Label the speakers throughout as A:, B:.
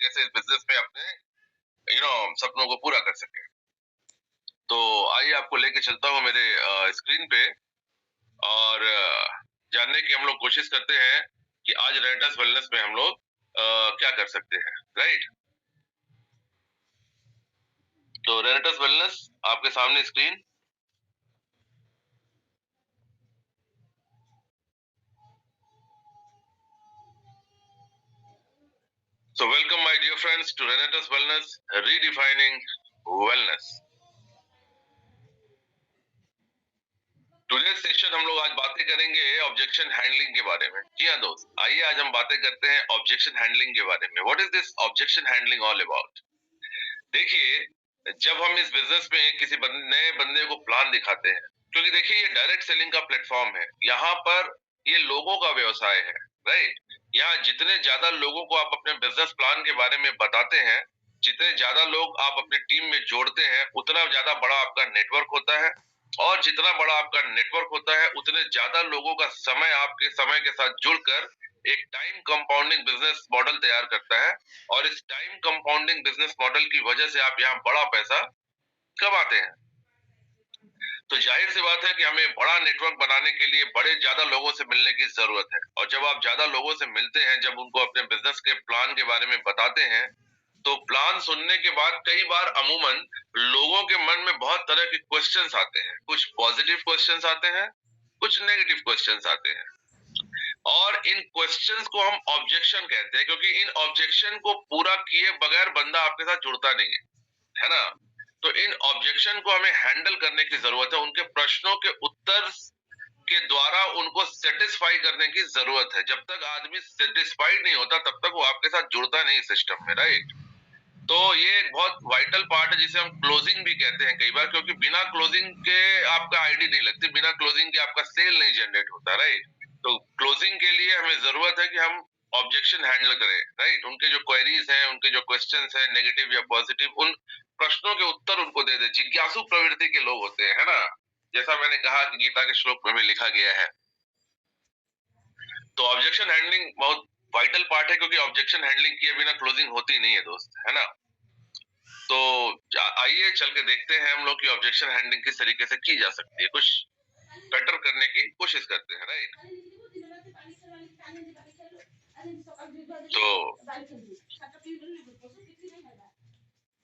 A: कैसे इस बिजनेस में अपने सपनों को पूरा कर सके। तो आइए आपको लेके चलता हूँ मेरे स्क्रीन पे और जानने की हम लोग कोशिश करते हैं कि आज रेनेटस वेलनेस में हम लोग क्या कर सकते हैं। राइट, तो रेनेटस वेलनेस आपके सामने screen. So welcome my dear friends to Renatus Wellness, redefining wellness. Today session हम लोग आज बातें करेंगे ऑब्जेक्शन हैंडलिंग के बारे में। जी हाँ दोस्त, आइए आज हम बातें करते हैं ऑब्जेक्शन हैंडलिंग के बारे में। What is this objection handling all about? देखिए, जब हम इस बिजनेस में किसी नए बंदे को प्लान दिखाते हैं, क्योंकि देखिए ये डायरेक्ट सेलिंग का प्लेटफॉर्म है, यहाँ पर ये लोगों का व्यवसाय है। राइट, यहाँ जितने ज्यादा लोगों को आप अपने बिजनेस प्लान के बारे में बताते हैं, जितने ज्यादा लोग आप अपनी टीम में जोड़ते हैं, उतना ज्यादा बड़ा आपका नेटवर्क होता है। और जितना बड़ा आपका नेटवर्क होता है, उतने ज्यादा लोगों का समय आपके समय के साथ जुड़कर एक टाइम कंपाउंडिंग बिजनेस मॉडल तैयार करता है। और इस टाइम कंपाउंडिंग बिजनेस मॉडल की वजह से आप यहाँ बड़ा पैसा कमाते हैं। तो जाहिर सी बात है कि हमें बड़ा नेटवर्क बनाने के लिए बड़े ज्यादा लोगों से मिलने की जरूरत है। और जब आप ज्यादा लोगों से मिलते हैं, जब उनको अपने बिजनेस के प्लान के बारे में बताते हैं, तो प्लान सुनने के बाद कई बार अमूमन लोगों के मन में बहुत तरह के क्वेश्चंस आते हैं। कुछ पॉजिटिव क्वेश्चंस आते हैं, कुछ नेगेटिव क्वेश्चंस आते हैं। और इन क्वेश्चंस को हम ऑब्जेक्शन कहते हैं, क्योंकि इन ऑब्जेक्शन को पूरा किए बगैर बंदा आपके साथ जुड़ता नहीं है ना। तो इन ऑब्जेक्शन को हमें हैंडल करने की जरूरत है। उनके प्रश्नों के उत्तर के द्वारा उनको सेटिस्फाई करने की जरूरत है। जब तक आदमी सेटिस्फाइड नहीं होता, तब तक वो आपके साथ जुड़ता नहीं सिस्टम में। राइट, तो ये एक बहुत वाइटल पार्ट है जिसे हम क्लोजिंग भी कहते हैं कई बार, क्योंकि बिना क्लोजिंग के आपका आईडी नहीं लगती, बिना क्लोजिंग के आपका सेल नहीं जनरेट होता। राइट, तो क्लोजिंग के लिए हमें जरूरत है कि हम ऑब्जेक्शन हैंडल करें। राइट, उनके जो क्वेरीज हैं, उनके जो क्वेश्चंस हैं, नेगेटिव या पॉजिटिव, उन प्रश्नों के उत्तर उनको दे दे। जिज्ञासु प्रवृत्ति के लोग होते हैं, है ना, जैसा मैंने कहा कि गीता के श्लोक में भी लिखा गया है। तो ऑब्जेक्शन हैंडलिंग बहुत वाइटल पार्ट है, क्योंकि ऑब्जेक्शन हैंडलिंग किए बिना क्लोजिंग होती नहीं है दोस्त, है ना। तो आइए चल के देखते हैं हम लोग की ऑब्जेक्शन हैंडलिंग किस तरीके से की जा सकती है, कुछ बेटर करने की कोशिश करते हैं। राइट, तो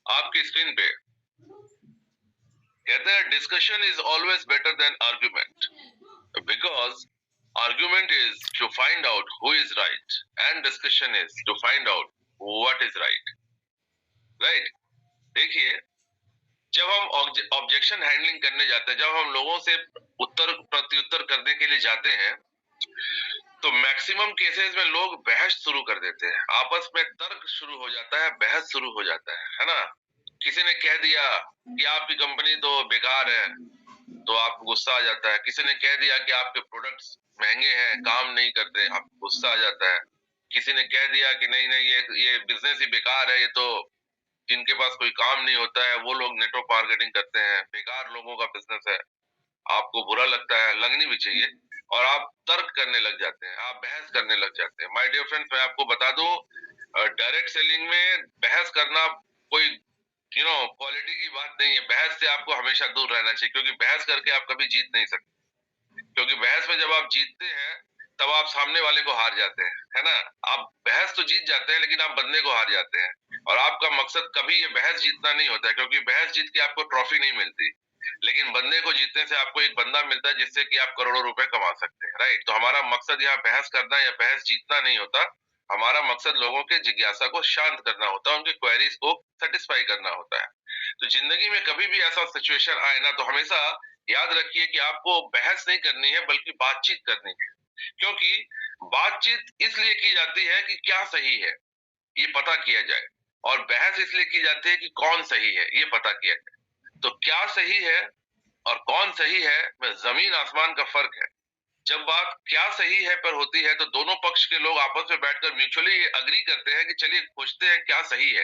A: आपकी स्क्रीन पे कहते हैं discussion is always better than argument, because argument is to find out who is right and discussion is to find out what is right. Right, देखिए, जब हम ऑब्जेक्शन हैंडलिंग करने जाते हैं, जब हम लोगों से उत्तर प्रत्युत्तर करने के लिए जाते हैं, तो मैक्सिमम केसेस में लोग बहस शुरू कर देते हैं। आपस में तर्क शुरू हो जाता है, बहस शुरू हो जाता है ना। किसी ने कह दिया कि आपकी कंपनी तो बेकार है, तो आपको गुस्सा आ जाता है। किसी ने कह दिया कि आपके प्रोडक्ट्स महंगे हैं, काम नहीं करते, आपको गुस्सा आ जाता है। किसी ने कह दिया कि नहीं नहीं, ये बिजनेस ही बेकार है, ये तो जिनके पास कोई काम नहीं होता है वो लोग नेटवर्क मार्केटिंग करते हैं, बेकार लोगों का बिजनेस है। आपको बुरा लगता है, लगनी भी चाहिए, और आप तर्क करने लग जाते हैं, आप बहस करने लग जाते हैं। माय डियर फ्रेंड्स, मैं आपको बता दूं, डायरेक्ट सेलिंग में बहस करना कोई क्वालिटी की बात नहीं है। बहस से आपको हमेशा दूर रहना चाहिए, क्योंकि बहस करके आप कभी जीत नहीं सकते। क्योंकि बहस में जब आप जीतते हैं, तब आप सामने वाले को हार जाते हैं, है ना। आप बहस तो जीत जाते हैं, लेकिन आप बंदे को हार जाते हैं। और आपका मकसद कभी ये बहस जीतना नहीं होता है, क्योंकि बहस जीत के आपको ट्रॉफी नहीं मिलती। लेकिन बंदे को जीतने से आपको एक बंदा मिलता है, जिससे कि आप करोड़ों रुपए कमा सकते हैं। राइट, तो हमारा मकसद यहाँ बहस करना या बहस जीतना नहीं होता। हमारा मकसद लोगों के जिज्ञासा को शांत करना होता है, उनके क्वेरीज को सेटिस्फाई करना होता है। तो जिंदगी में कभी भी ऐसा सिचुएशन आए ना, तो हमेशा याद रखिए कि आपको बहस नहीं करनी है, बल्कि बातचीत करनी है। क्योंकि बातचीत इसलिए की जाती है कि क्या सही है ये पता किया जाए, और बहस इसलिए की जाती है कि कौन सही है ये पता किया जाए। तो क्या सही है और कौन सही है में जमीन आसमान का फर्क है। जब बात क्या सही है पर होती है, तो दोनों पक्ष के लोग आपस में बैठकर म्यूचुअली अग्री करते हैं कि चलिए खोजते हैं क्या सही है।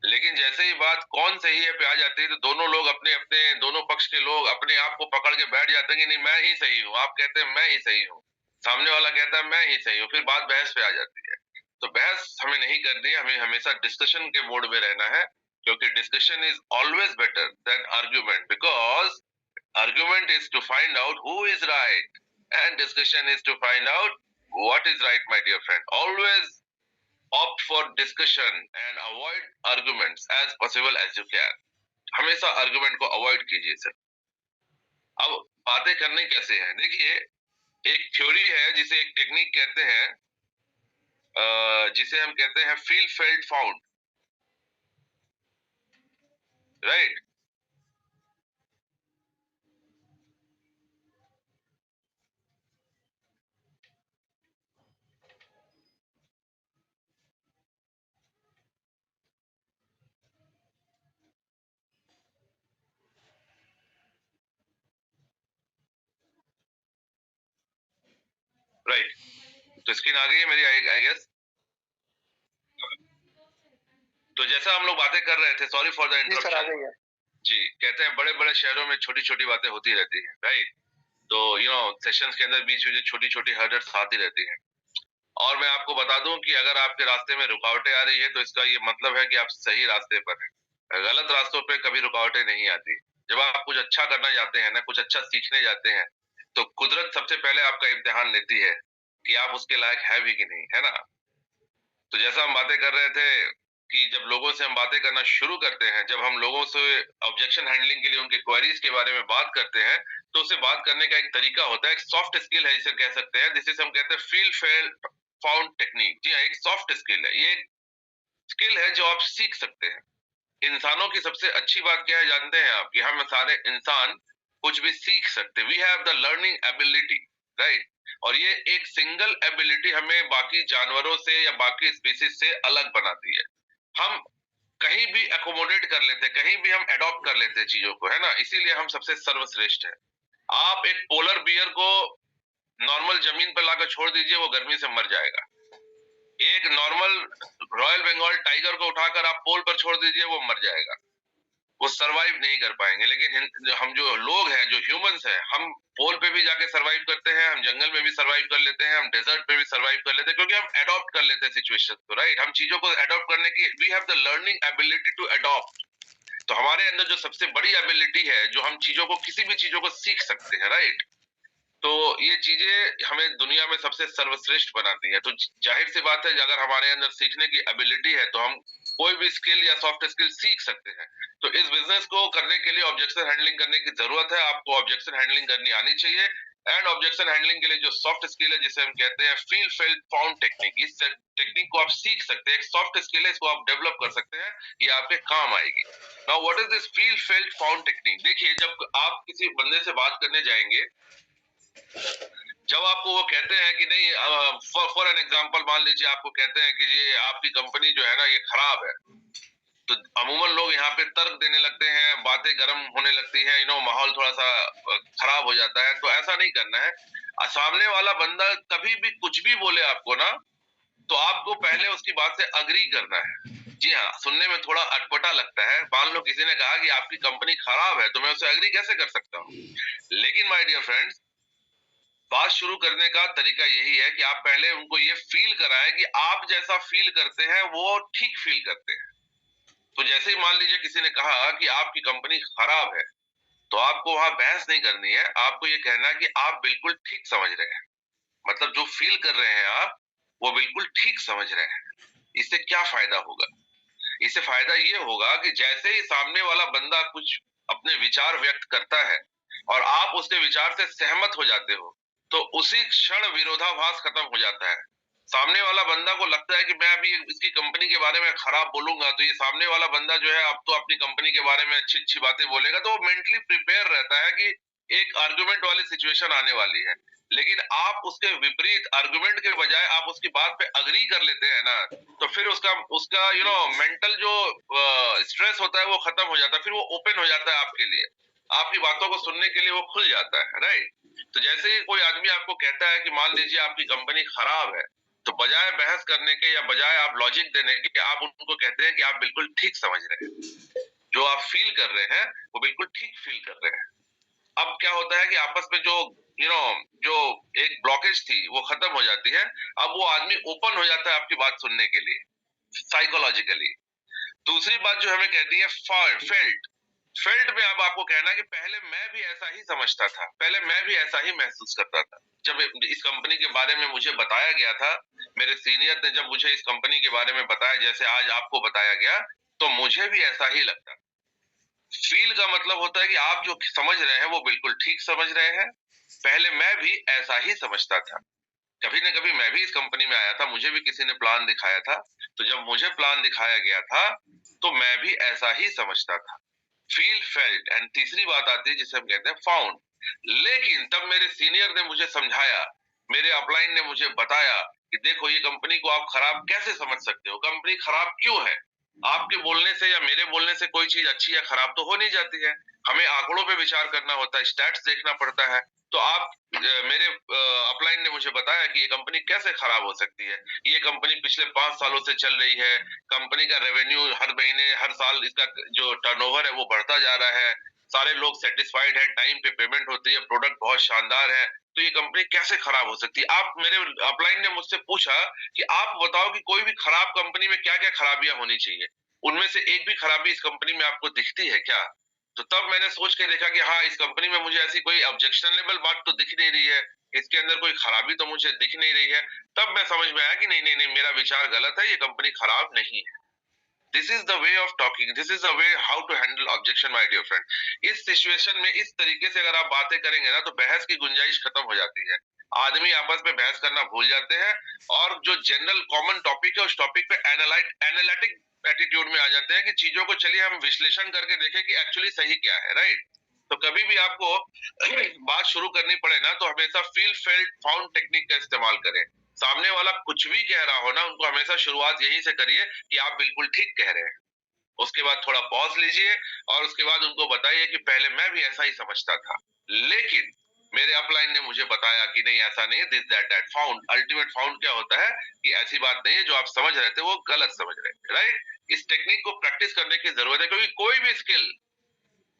A: लेकिन जैसे ही बात कौन सही है पे आ जाती है, तो दोनों लोग अपने अपने दोनों पक्ष के लोग अपने आप को पकड़ के बैठ जाते हैं कि नहीं मैं ही सही हूँ। आप कहते हैं मैं ही सही हूँ, सामने वाला कहता है मैं ही सही हूँ, फिर बात बहस पे आ जाती है। तो बहस हमें नहीं करनी है, हमें हमेशा डिस्कशन के मोड में रहना है, क्योंकि discussion is always better than argument, because argument is to find out who is right and discussion is to find out what is right. My dear friend, always opt for discussion and avoid arguments as possible as you can। हमेशा argument को avoid कीजिए sir. अब बातें करनी कैसे हैं, देखिए एक थ्योरी है जिसे एक टेक्निक कहते हैं, जिसे हम कहते हैं feel felt found, right. Right, तो स्क्रीन आ गई है मेरी, आई गेस। तो जैसा हम लोग बातें कर रहे थे, सॉरी फॉर द इंटरप्शन जी, कहते हैं बड़े बड़े शहरों में छोटी छोटी बातें होती रहती हैं, राइट। तो सेशंस के अंदर बीच में छोटी छोटी हर्डल्स आती रहती हैं, और मैं आपको बता दूं कि अगर आपके रास्ते में रुकावटें आ रही है तो इसका ये मतलब है कि आप सही रास्ते पर हैं। गलत रास्तों पे कभी रुकावटें नहीं आती। जब आप कुछ अच्छा करना चाहते हैं ना, कुछ अच्छा सीखने जाते हैं, तो कुदरत सबसे पहले आपका इम्तिहान लेती है कि आप उसके लायक है भी कि नहीं, है ना। तो जैसा हम बातें कर रहे थे कि जब लोगों से हम बातें करना शुरू करते हैं, जब हम लोगों से ऑब्जेक्शन हैंडलिंग के लिए उनके क्वेरीज के बारे में बात करते हैं, तो उसे बात करने का एक तरीका होता है, एक सॉफ्ट स्किल है जिसे कह सकते हैं, जिसे हम कहते हैं फील फेल फाउंड टेक्निक। जी हाँ, एक सॉफ्ट स्किल है, ये स्किल है जो आप सीख सकते हैं। इंसानों की सबसे अच्छी बात क्या है जानते हैं आप, कि हम सारे इंसान कुछ भी सीख सकते, we have the learning ability, right. और ये एक सिंगल एबिलिटी हमें बाकी जानवरों से या बाकी स्पीसीज से अलग बनाती है। हम कहीं भी अकोमोडेट कर लेते, कहीं भी हम एडॉप्ट कर लेते चीजों को, है ना, इसीलिए हम सबसे सर्वश्रेष्ठ है। आप एक पोलर बियर को नॉर्मल जमीन पर लाकर छोड़ दीजिए, वो गर्मी से मर जाएगा। एक नॉर्मल रॉयल बंगाल टाइगर को उठाकर आप पोल पर छोड़ दीजिए, वो मर जाएगा, वो सरवाइव नहीं कर पाएंगे। लेकिन हम जो लोग हैं, जो ह्यूमंस हैं, हम पोल पे भी जाके सरवाइव करते हैं, हम जंगल में भी सरवाइव कर लेते हैं, हम डेजर्ट पे भी सरवाइव कर लेते हैं, क्योंकि हम एडॉप्ट कर लेते हैं सिचुएशन को, राइट। हम चीजों को एडॉप्ट करने की, we have the learning ability to adopt. तो हमारे अंदर जो सबसे बड़ी एबिलिटी है, जो हम चीजों को, किसी भी चीजों को सीख सकते हैं, राइट। तो ये चीजें हमें दुनिया में सबसे सर्वश्रेष्ठ बनाती है। तो जाहिर सी बात है, अगर हमारे अंदर सीखने की एबिलिटी है, तो हम कोई भी स्किल या सॉफ्ट स्किल सीख सकते हैं। तो इस बिजनेस को करने के लिए ऑब्जेक्शन हैंडलिंग करने की जरूरत है, आपको ऑब्जेक्शन हैंडलिंग करनी आनी चाहिए। एंड ऑब्जेक्शन हैंडलिंग के लिए जो सॉफ्ट स्किल है, जिसे हम कहते हैं फील फेल्ट फाउंड टेक्निक, इस टेक्निक को आप सीख सकते हैं। एक सॉफ्ट स्किल है, इसको आप डेवलप कर सकते हैं, ये आपके काम आएगी। Now what is this feel felt found technique? देखिए, जब आप किसी बंदे से बात करने जाएंगे, जब आपको वो कहते हैं कि नहीं, फॉर एन एग्जांपल मान लीजिए आपको कहते हैं कि ये आपकी कंपनी जो है ना, ये खराब है, तो अमूमन लोग यहाँ पे तर्क देने लगते हैं, बातें गर्म होने लगती है, माहौल थोड़ा सा खराब हो जाता है। तो ऐसा नहीं करना है। सामने वाला बंदा कभी भी कुछ भी बोले आपको ना, तो आपको पहले उसकी बात से अग्री करना है। जी हाँ, सुनने में थोड़ा अटपटा लगता है। मान लो किसी ने कहा कि आपकी कंपनी खराब है, तो मैं उसे अग्री कैसे कर सकता हूँ? लेकिन माय डियर फ्रेंड्स, बात शुरू करने का तरीका यही है कि आप पहले उनको ये फील कराएं कि आप जैसा फील करते हैं वो ठीक फील करते हैं। तो जैसे ही मान लीजिए किसी ने कहा कि आपकी कंपनी खराब है, तो आपको वहां बहस नहीं करनी है, आपको ये कहना है कि आप बिल्कुल ठीक समझ रहे हैं। मतलब जो फील कर रहे हैं आप, वो बिल्कुल ठीक समझ रहे हैं। इससे क्या फायदा होगा? इससे फायदा ये होगा कि जैसे ही सामने वाला बंदा कुछ अपने विचार व्यक्त करता है और आप उसके विचार से सहमत हो जाते हो, तो उसी क्षण विरोधाभास खत्म हो जाता है। सामने वाला बंदा को लगता है कि मैं अभी इसकी कंपनी के बारे में खराब बोलूंगा, तो ये सामने वाला बंदा जो है अब तो अपनी कंपनी के बारे में अच्छी अच्छी बातें बोलेगा, तो वो मेंटली प्रिपेयर रहता है कि एक आर्गुमेंट वाली सिचुएशन आने वाली है। लेकिन आप उसके विपरीत आर्गुमेंट के बजाय आप उसकी बात पे अग्री कर लेते हैं ना, तो फिर उसका उसका मेंटल जो स्ट्रेस होता है वो खत्म हो जाता है, फिर वो ओपन हो जाता है आपके लिए, आपकी बातों को सुनने के लिए वो खुल जाता है, राइट। तो जैसे ही कोई आदमी आपको कहता है कि मान लीजिए आपकी कंपनी खराब है, तो बजाय बहस करने के या बजाय आप लॉजिक देने के, आप उनको कहते हैं कि आप बिल्कुल ठीक समझ रहे हैं, जो आप फील कर रहे हैं वो बिल्कुल ठीक फील कर रहे हैं। अब क्या होता है कि आपस में जो जो एक ब्लॉकेज थी वो खत्म हो जाती है। अब वो आदमी ओपन हो जाता है आपकी बात सुनने के लिए साइकोलॉजिकली। दूसरी बात जो हमें कहती है फेल्ट। फेल्ट में अब आपको कहना कि पहले मैं भी ऐसा ही समझता था, पहले मैं भी ऐसा ही महसूस करता था। जब इस कंपनी के बारे में मुझे बताया गया था, मेरे सीनियर ने जब मुझे इस कंपनी के बारे में बताया जैसे आज आपको बताया गया, तो मुझे भी ऐसा ही लगता। फील का मतलब होता है कि आप जो समझ रहे हैं वो बिल्कुल ठीक समझ रहे हैं। पहले मैं भी ऐसा ही समझता था। कभी ना कभी मैं भी इस कंपनी में आया था, मुझे भी किसी ने प्लान दिखाया था, तो जब मुझे प्लान दिखाया गया था तो मैं भी ऐसा ही समझता था। Feel felt. एंड तीसरी बात आती है जिसे हम कहते हैं फाउंड। लेकिन तब मेरे सीनियर ने मुझे समझाया, मेरे अपलाइन ने मुझे बताया कि देखो ये कंपनी को आप खराब कैसे समझ सकते हो, कंपनी खराब क्यों है। आपके बोलने से या मेरे बोलने से कोई चीज अच्छी या खराब तो हो नहीं जाती है, हमें आंकड़ों पे विचार करना होता है, स्टैट्स देखना पड़ता है। तो आप मेरे अपलाइन ने मुझे बताया कि ये कंपनी कैसे खराब हो सकती है। ये कंपनी पिछले 5 सालों से चल रही है, कंपनी का रेवेन्यू हर महीने हर साल इसका जो टर्नओवर है वो बढ़ता जा रहा है, सारे लोग सेटिस्फाइड है, टाइम पे पेमेंट होती है, प्रोडक्ट बहुत शानदार है, तो ये कंपनी कैसे खराब हो सकती है। आप मेरे अपलाइन ने मुझसे पूछा कि आप बताओ कि कोई भी खराब कंपनी में क्या क्या खराबियां होनी चाहिए, उनमें से एक भी खराबी इस कंपनी में आपको दिखती है क्या। तो तब मैंने सोच के देखा कि हाँ, इस कंपनी में मुझे ऐसी कोई ऑब्जेक्शनेबल बात तो दिख नहीं रही है, इसके अंदर कोई खराबी तो मुझे दिख नहीं रही है। तब मैं समझ में आया कि नहीं नहीं नहीं, मेरा विचार गलत है, ये कंपनी खराब नहीं है। This is the way of talking, this is the way how to handle objection my dear friend. इस सिचुएशन में इस तरीके से अगर आप बातें करेंगे ना तो बहस की गुंजाइश खत्म हो जाती है, आदमी आपस में बहस करना भूल जाते हैं, और जो जनरल कॉमन टॉपिक है उस टॉपिक पे एनालिटिक एटीट्यूड में आ जाते हैं कि चीजों को चलिए हम विश्लेषण करके देखें कि एक्चुअली सही क्या है, राइट। तो कभी भी आपको बात शुरू करनी पड़े ना तो हमेशा फील फेल्ट फाउंड टेक्निक का इस्तेमाल करें। सामने वाला कुछ भी कह रहा हो ना, उनको हमेशा शुरुआत यहीं से करिए कि आप बिल्कुल ठीक कह रहे हैं। उसके बाद थोड़ा पॉज लीजिए और उसके बाद उनको बताइए कि पहले मैं भी ऐसा ही समझता था, लेकिन मेरे अपलाइन ने मुझे बताया कि नहीं ऐसा नहीं है, this that that found. Ultimate found क्या होता है कि ऐसी बात नहीं है, जो आप समझ रहे थे वो गलत समझ रहे थे, राइट। इस टेक्निक को प्रैक्टिस करने की जरूरत है, क्योंकि कोई भी स्किल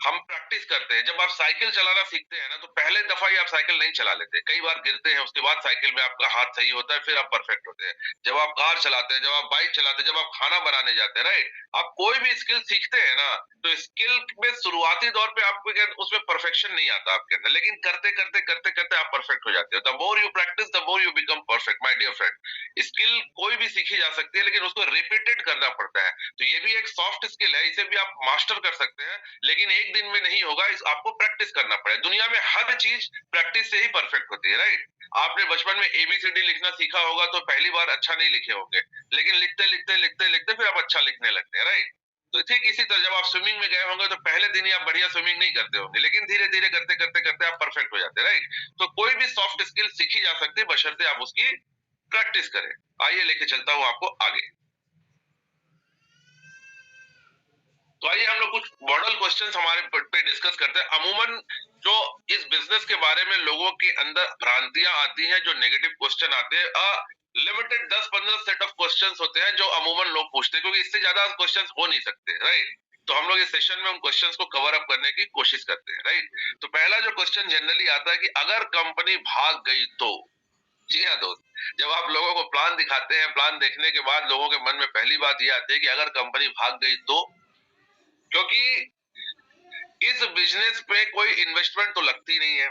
A: हम प्रैक्टिस करते हैं। जब आप साइकिल चलाना सीखते हैं ना तो पहले दफा ही आप साइकिल नहीं चला लेते, कई बार गिरते हैं, उसके बाद साइकिल में आपका हाथ सही होता है, फिर आप परफेक्ट होते हैं। जब आप कार चलाते हैं, जब आप बाइक चलाते हैं, जब आप खाना बनाने जाते हैं, राइट, आप कोई भी स्किल सीखते हैं ना तो स्किल में शुरुआती दौर पे आपको उसमें परफेक्शन नहीं आता आपके अंदर, लेकिन करते करते करते करते आप परफेक्ट हो जाते हो। The more you practise the more you become perfect my dear friend. Skill कोई भी सीखी जा सकती है, लेकिन उसको रिपीटेड करना पड़ता है। तो ये भी एक सॉफ्ट स्किल है, इसे भी आप मास्टर कर सकते हैं, लेकिन एक दिन में नहीं होगा, इस आपको प्रैक्टिस करना पड़ेगा। दुनिया में हर चीज प्रैक्टिस से ही परफेक्ट होती है, राइट। आपने बचपन में एबीसीडी लिखना सीखा होगा तो पहली बार अच्छा नहीं लिखे होंगे, लेकिन लिखते लिखते लिखते लिखते फिर आप अच्छा लिखने लगते हैं, राइट। तो ठीक इसी तरह जब आप स्विमिंग में गए होंगे तो पहले दिन ही आप बढ़िया स्विमिंग नहीं करते होंगे, लेकिन धीरे धीरे करते करते करते आप परफेक्ट हो जाते हैं, राइट। तो कोई भी सॉफ्ट स्किल सीखी जा सकती है बशर्ते आप उसकी प्रैक्टिस करें। आइए लेके चलता हूं आपको आगे। तो आइए हम लोग कुछ मॉडल क्वेश्चंस हमारे पे डिस्कस करते हैं। अमूमन जो इस बिजनेस के बारे में लोगों के अंदर भ्रांतियां आती हैं, जो नेगेटिव क्वेश्चन आते हैं, लिमिटेड 10-15 सेट ऑफ क्वेश्चंस होते हैं जो अमूमन लोग पूछते हैं, क्योंकि इससे ज्यादा क्वेश्चंस हो नहीं सकते, राइट। तो हम लोग इस सेशन में उन क्वेश्चंस को कवर अप करने की कोशिश करते हैं, राइट। तो पहला जो क्वेश्चन जनरली आता है कि अगर कंपनी भाग गई तो। जी हाँ दोस्त, जब आप लोगों को प्लान दिखाते हैं, प्लान देखने के बाद लोगों के मन में पहली बात ये आती है कि अगर कंपनी भाग गई तो। क्योंकि इस बिजनेस पे कोई इन्वेस्टमेंट तो लगती नहीं है,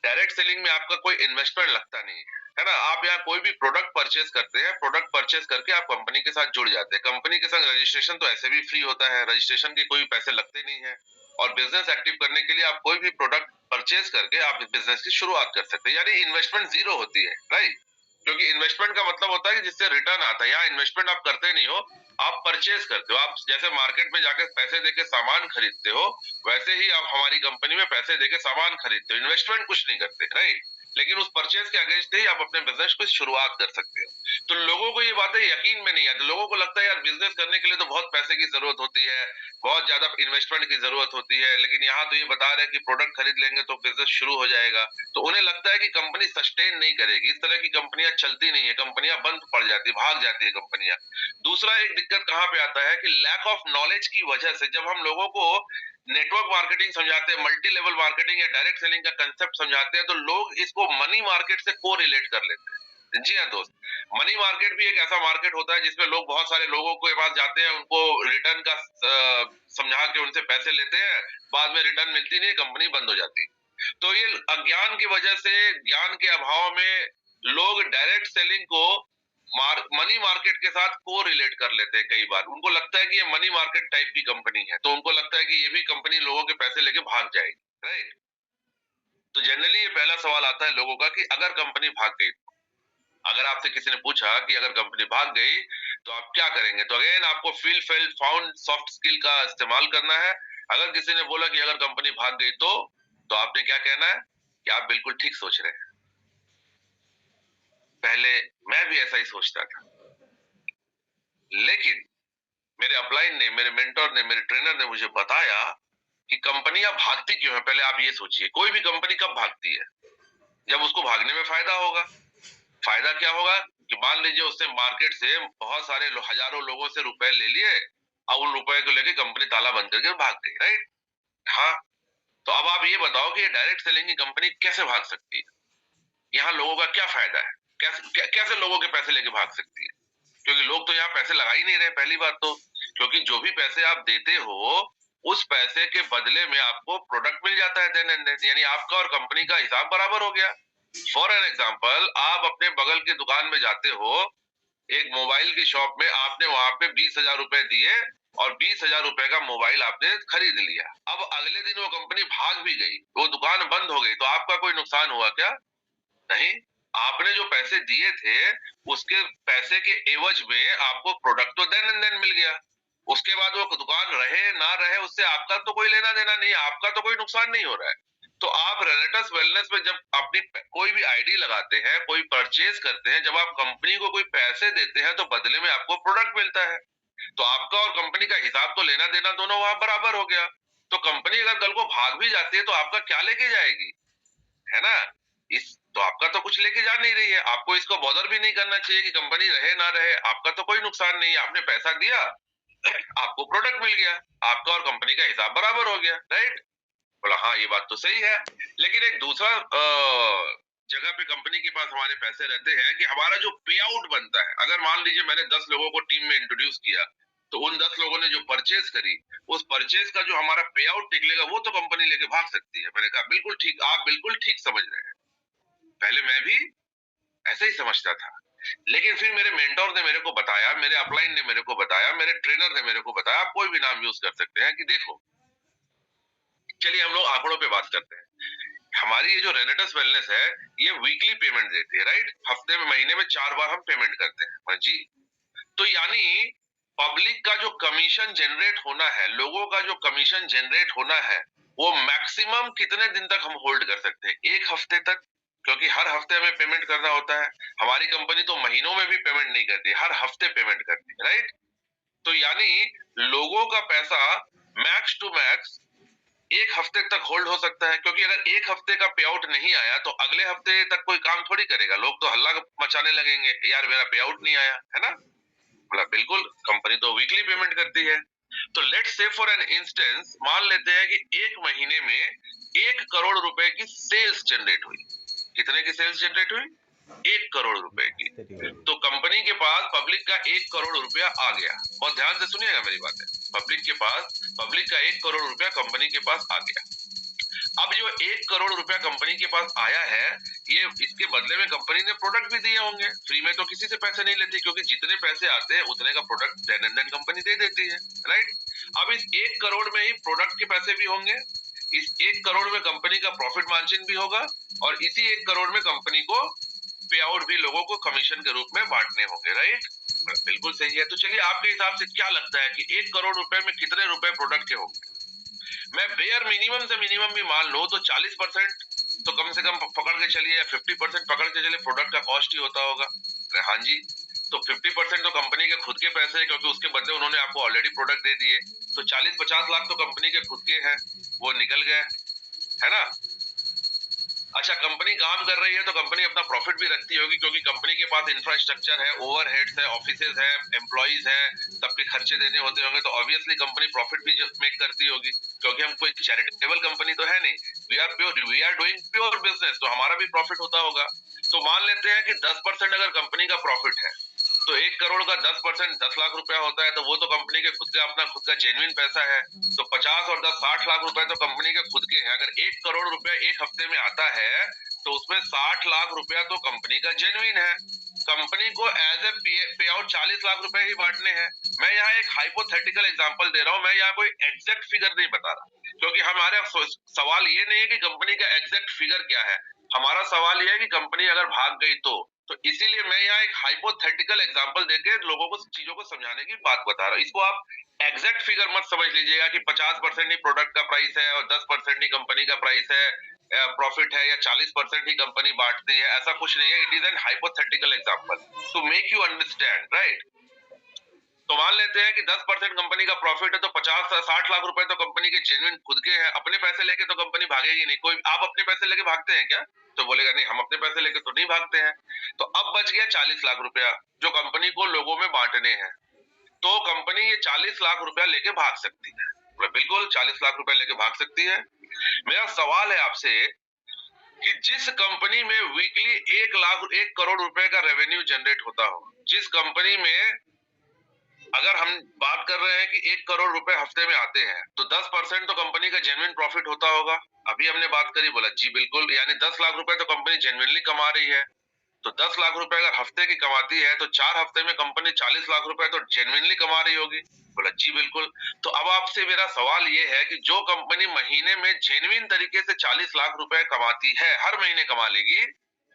A: डायरेक्ट सेलिंग में आपका कोई इन्वेस्टमेंट लगता नहीं है ना। आप यहाँ कोई भी प्रोडक्ट परचेज करते हैं, प्रोडक्ट परचेज करके आप कंपनी के साथ जुड़ जाते हैं, कंपनी के साथ रजिस्ट्रेशन तो ऐसे भी फ्री होता है, रजिस्ट्रेशन के कोई पैसे लगते नहीं है, और बिजनेस एक्टिव करने के लिए आप कोई भी प्रोडक्ट परचेज करके आप बिजनेस की शुरुआत कर सकते हैं, यानी इन्वेस्टमेंट जीरो होती है, राइट। क्योंकि इन्वेस्टमेंट का मतलब होता है कि जिससे रिटर्न आता है, यहाँ इन्वेस्टमेंट आप करते नहीं हो, आप परचेज करते हो। आप जैसे मार्केट में जाकर पैसे देके सामान खरीदते हो, वैसे ही आप हमारी कंपनी में पैसे देके सामान खरीदते हो, इन्वेस्टमेंट कुछ नहीं करते, राइट। लेकिन उस परचेज के अगेंस्ट ही आप अपने बिजनेस को शुरुआत कर सकते हो। तो लोगों को ये बातें यकीन में नहीं आती। लोगों को लगता है यार बिजनेस करने के लिए तो बहुत पैसे की जरूरत होती है, बहुत ज्यादा इन्वेस्टमेंट की जरूरत होती है, लेकिन यहाँ तो ये बता रहे हैं कि प्रोडक्ट खरीद लेंगे तो बिजनेस शुरू हो जाएगा। तो उन्हें लगता है कि कंपनी सस्टेन नहीं करेगी, इस तरह की कंपनियां चलती नहीं है, कंपनियां बंद पड़ जाती, भाग जाती है कंपनियां। दूसरा एक दिक्कत कहाँ पे आता है कि लैक ऑफ नॉलेज की वजह से जब हम लोगों को नेटवर्क मार्केटिंग समझाते हैं, मल्टी लेवल मार्केटिंग या डायरेक्ट सेलिंग का कंसेप्ट समझाते हैं, तो लोग इसको मनी मार्केट से को रिलेट कर लेते हैं। जी हाँ दोस्त, मनी मार्केट भी एक ऐसा मार्केट होता है जिसमें लोग बहुत सारे लोगों के पास जाते हैं, उनको रिटर्न का समझा के उनसे पैसे लेते हैं, बाद में रिटर्न मिलती नहीं, कंपनी बंद हो जाती है। तो ये अज्ञान की वजह से, ज्ञान के अभाव में लोग डायरेक्ट सेलिंग को मनी मार्केट के साथ को रिलेट कर लेते हैं। कई बार उनको लगता है कि ये मनी मार्केट टाइप की कंपनी है, तो उनको लगता है कि ये भी कंपनी लोगों के पैसे लेके भाग जाएगी, राइट। तो जनरली ये पहला सवाल आता है लोगों का कि अगर कंपनी भाग गई, अगर आपसे किसी ने पूछा कि अगर कंपनी भाग गई तो आप क्या करेंगे, तो अगेन आपको feel felt found soft skill का इस्तेमाल करना है। अगर किसी ने बोला कि अगर कंपनी भाग गई तो आपने क्या कहना है कि आप बिल्कुल ठीक सोच रहे हैं। पहले मैं भी ऐसा ही सोचता था, लेकिन मेरे अपलाइन ने, मेरे मेंटर ने, मेरे ट्रेनर ने मुझे बताया कि कंपनियां भागती क्यों है। पहले आप ये सोचिए, कोई भी कंपनी कब भागती है? जब उसको भागने में फायदा होगा। फायदा क्या होगा कि मान लीजिए उससे मार्केट से बहुत सारे हजारों लोगों से रुपए ले लिए और उन रुपए को लेके कंपनी ताला बंद करके भाग गई, राइट। हाँ, तो अब आप ये बताओ कि ये डायरेक्ट सेलिंग की कंपनी कैसे भाग सकती है? यहाँ लोगों का क्या फायदा है? कैसे लोगों के पैसे लेके भाग सकती है? क्योंकि लोग तो यहाँ पैसे लगा ही नहीं रहे, पहली बात तो। क्योंकि जो भी पैसे आप देते हो उस पैसे के बदले में आपको प्रोडक्ट मिल जाता है देन एंड देन, यानी आपका और कंपनी का हिसाब बराबर हो गया। फॉर एन एग्जाम्पल, आप अपने बगल की दुकान में जाते हो, एक मोबाइल की शॉप में, आपने वहां पे 20,000 रुपए दिए और 20,000 रुपए का मोबाइल आपने खरीद लिया। अब अगले दिन वो कंपनी भाग भी गई, वो दुकान बंद हो गई, तो आपका कोई नुकसान हुआ क्या? नहीं। आपने जो पैसे दिए थे उसके पैसे के एवज में आपको प्रोडक्ट तो देन एंड देन मिल गया। उसके बाद वो दुकान रहे ना रहे उससे आपका तो कोई लेना देना नहीं, आपका तो कोई नुकसान नहीं हो रहा है। तो आप रेनेटस वेलनेस में जब अपनी कोई भी आईडी लगाते हैं, कोई परचेज करते हैं, जब आप कंपनी को कोई पैसे देते हैं तो बदले में आपको प्रोडक्ट मिलता है। तो आपका और कंपनी का हिसाब तो लेना देना दोनों वहां बराबर हो गया। तो कंपनी अगर कल को भाग भी जाती है तो आपका क्या लेके जाएगी, है ना? इस तो आपका तो कुछ लेके जा नहीं रही है। आपको इसको बॉदर भी नहीं करना चाहिए कि कंपनी रहे ना रहे, आपका तो कोई नुकसान नहीं है। आपने पैसा दिया, आपको प्रोडक्ट मिल गया, आपका और कंपनी का हिसाब बराबर हो गया, राइट। बोला हाँ ये बात तो सही है। लेकिन एक दूसरा जगह पे कंपनी के पास हमारे पैसे रहते हैं कि हमारा जो पे आउट बनता है, अगर मान लीजिए मैंने 10 लोगों को टीम में इंट्रोड्यूस किया, तो उन 10 लोगों ने जो परचेज करी, उस परचेज का जो हमारा पे आउट निकलेगा वो तो कंपनी लेके भाग सकती है। मैंने कहा बिल्कुल ठीक, आप बिल्कुल ठीक समझ रहे हैं। पहले मैं भी ऐसे ही समझता था, लेकिन फिर मेरे मेंटोर ने मेरे को बताया, मेरे अपलाइन ने मेरे को बताया, मेरे ट्रेनर ने मेरे को बताया, आप कोई भी नाम यूज कर सकते हैं, कि देखो, चलिए हम लोग आंकड़ों पे बात करते हैं। हमारी ये जो रेनेटस वेलनेस है ये वीकली पेमेंट देती है, राइट। हफ्ते में, महीने में 4 बार हम पेमेंट करते हैं, हाँ जी। तो यानी पब्लिक का जो कमीशन जनरेट होना है, लोगों का जो कमीशन जनरेट होना है, वो मैक्सिमम कितने दिन तक हम होल्ड कर सकते हैं? 1 हफ्ते तक, क्योंकि हर हफ्ते हमें पेमेंट करना होता है। हमारी कंपनी तो महीनों में भी पेमेंट नहीं करती, हर हफ्ते पेमेंट करती है, राइट। तो यानी लोगों का पैसा मैक्स टू मैक्स 1 हफ्ते तक होल्ड हो सकता है, क्योंकि अगर 1 हफ्ते का पे आउट नहीं आया तो अगले हफ्ते तक कोई काम थोड़ी करेगा, लोग तो हल्ला मचाने लगेंगे, यार मेरा पे आउट नहीं आया, है ना। बोला बिल्कुल, कंपनी तो वीकली पेमेंट करती है। तो let's say for an instance, मान लेते हैं कि 1 महीने में 1 करोड़ रुपए की सेल्स जनरेट हुई। कितने की सेल्स जनरेट हुई? 1 करोड़ रुपए की। तो कंपनी के पास पब्लिक का 1 करोड़ रुपया आ गया। बहुत ध्यान से सुनिएगा मेरी बातें। पब्लिक का 1 करोड़ रुपया कंपनी के पास आ गया। अब जो 1 करोड़ रुपया कंपनी के पास आया है, ये इसके बदले में कंपनी ने प्रोडक्ट भी दिए होंगे। फ्री में तो किसी से पैसे नहीं लेती, क्योंकि जितने पैसे आते हैं उतने का product then and then company दे देती है, राइट। अब इस 1 करोड़ में ही प्रोडक्ट के पैसे भी होंगे, इस 1 करोड़ में कंपनी का प्रॉफिट मार्जिन भी होगा, और इसी 1 करोड़ में कंपनी को पे आउट भी लोगों को कमीशन के रूप में बांटने होंगे, राइट। बिल्कुल सही है। तो चलिए, आपके हिसाब से क्या लगता है कि 1 करोड़ रुपए में कितने रुपए प्रोडक्ट के होंगे? मैं बेयर मिनिमम से मिनिमम भी मान लो तो 40% तो कम से कम पकड़ के चलिए, या 50% पकड़ के चलिए, प्रोडक्ट का कॉस्ट ही होता होगा। हाँ जी, तो 50% तो कंपनी के खुद के पैसे हैं, क्योंकि उसके बदले उन्होंने आपको ऑलरेडी प्रोडक्ट दे दिए। तो 40-50 लाख तो कंपनी के खुद के हैं, वो निकल गए, है ना। अच्छा, कंपनी काम कर रही है तो कंपनी अपना प्रॉफिट भी रखती होगी, क्योंकि कंपनी के पास इंफ्रास्ट्रक्चर है, ओवरहेड्स है, ऑफिसेज है, एम्प्लॉइज है, सबके खर्चे देने होते होंगे, तो ऑब्वियसली कंपनी प्रॉफिट भी मेक करती होगी, क्योंकि हम कोई चैरिटेबल कंपनी तो है नहीं। We are doing pure business, तो हमारा भी प्रॉफिट होता होगा। तो मान लेते हैं कि 10% अगर कंपनी का प्रॉफिट है, तो 1 करोड़ का 10% 10 लाख रुपया होता है, तो वो तो कंपनी के खुद का अपना खुद का जेन्युइन पैसा है। तो 50 और 10 60 लाख रुपए तो कंपनी के खुद के हैं। अगर 1 करोड़ रुपया एक हफ्ते में आता है, तो उसमें 60 लाख रुपया तो कंपनी का जेन्युइन है। कंपनी को एज ए पे आउट 40 लाख रुपए ही बांटने हैं। मैं यहाँ एक हाइपोथेटिकल एग्जांपल दे रहा हूँ, मैं यहाँ कोई एग्जैक्ट फिगर नहीं बता रहा, क्योंकि हमारे सवाल ये नहीं है कि कंपनी का एग्जैक्ट फिगर क्या है। हमारा सवाल ये है कि कंपनी अगर भाग गई तो इसीलिए मैं यहाँ एक हाइपोथेटिकल एग्जांपल देके लोगों को चीजों को समझाने की बात बता रहा हूँ। इसको आप एग्जैक्ट फिगर मत समझ लीजिएगा कि 50% ही प्रोडक्ट का प्राइस है और 10% ही कंपनी का प्राइस है, प्रॉफिट है, या 40% ही कंपनी बांटती है, ऐसा कुछ नहीं है। It is an hypothetical example to make you understand, right. तो मान लेते हैं कि 10% कंपनी का प्रॉफिट है, तो 50-60 लाख रुपए तो कंपनी के जेन्युइन खुद के हैं। अपने पैसे लेके तो कंपनी भागेगी नहीं। कोई आप अपने पैसे लेके भागते हैं क्या? तो बोलेगा नहीं, हम अपने पैसे लेके तो नहीं भागते हैं। तो अब बच गया 40 लाख रुपया, जो कंपनी को लोगों में बांटने हैं। तो कंपनी ये 40 लाख रुपया लेके भाग सकती है, बिल्कुल 40 लाख रुपया लेके भाग सकती है। मेरा सवाल है आपसे कि जिस कंपनी में वीकली 1 करोड़ रुपए का रेवेन्यू जनरेट होता हो, जिस कंपनी में अगर हम बात कर रहे हैं कि 1 करोड़ रुपए हफ्ते में आते हैं, तो 10% तो कंपनी का जेन्युइन प्रॉफिट होता होगा। अभी हमने बात करी, बोला जी बिल्कुल, यानी 10 लाख रुपए तो कंपनी जेन्युइनली कमा रही है। तो 10 लाख रुपए अगर हफ्ते की कमाती है, तो 4 हफ्ते में कंपनी 40 लाख रुपए तो जेन्युइनली कमा रही होगी। बोला जी बिल्कुल। तो अब आपसे मेरा सवाल ये है कि जो कंपनी महीने में जेन्युइन तरीके से 40 लाख रुपए कमाती है, हर महीने कमा लेगी,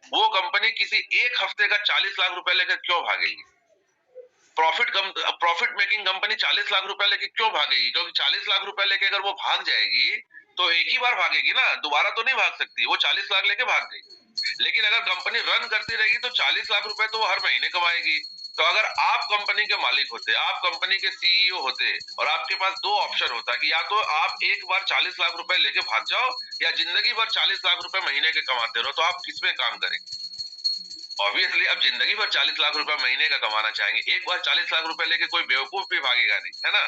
A: वो कंपनी किसी एक हफ्ते का 40 लाख रुपए लेकर क्यों भागेगी? प्रॉफिट मेकिंग कंपनी 40 लाख रुपए लेके क्यों भागेगी? क्योंकि 40 लाख रुपए लेके अगर वो भाग जाएगी, तो एक ही बार भागेगी ना, दोबारा तो नहीं भाग सकती। वो 40 लाख लेके भाग गई, लेकिन अगर कंपनी रन करती रहेगी तो 40 लाख रुपए तो वो हर महीने कमाएगी। तो अगर आप कंपनी के मालिक होते, आप कंपनी के सीईओ होते, और आपके पास दो ऑप्शन होता कि या तो आप एक बार 40 लाख रुपए लेके भाग जाओ, या जिंदगी भर 40 लाख रुपए महीने के कमाते रहो, तो आप किसमें काम करेंगे? ऑब्वियसली अब जिंदगी भर 40 लाख रुपए महीने का कमाना चाहेंगे। एक बार 40 लाख रुपए लेके कोई बेवकूफ भी भागेगा नहीं, है ना।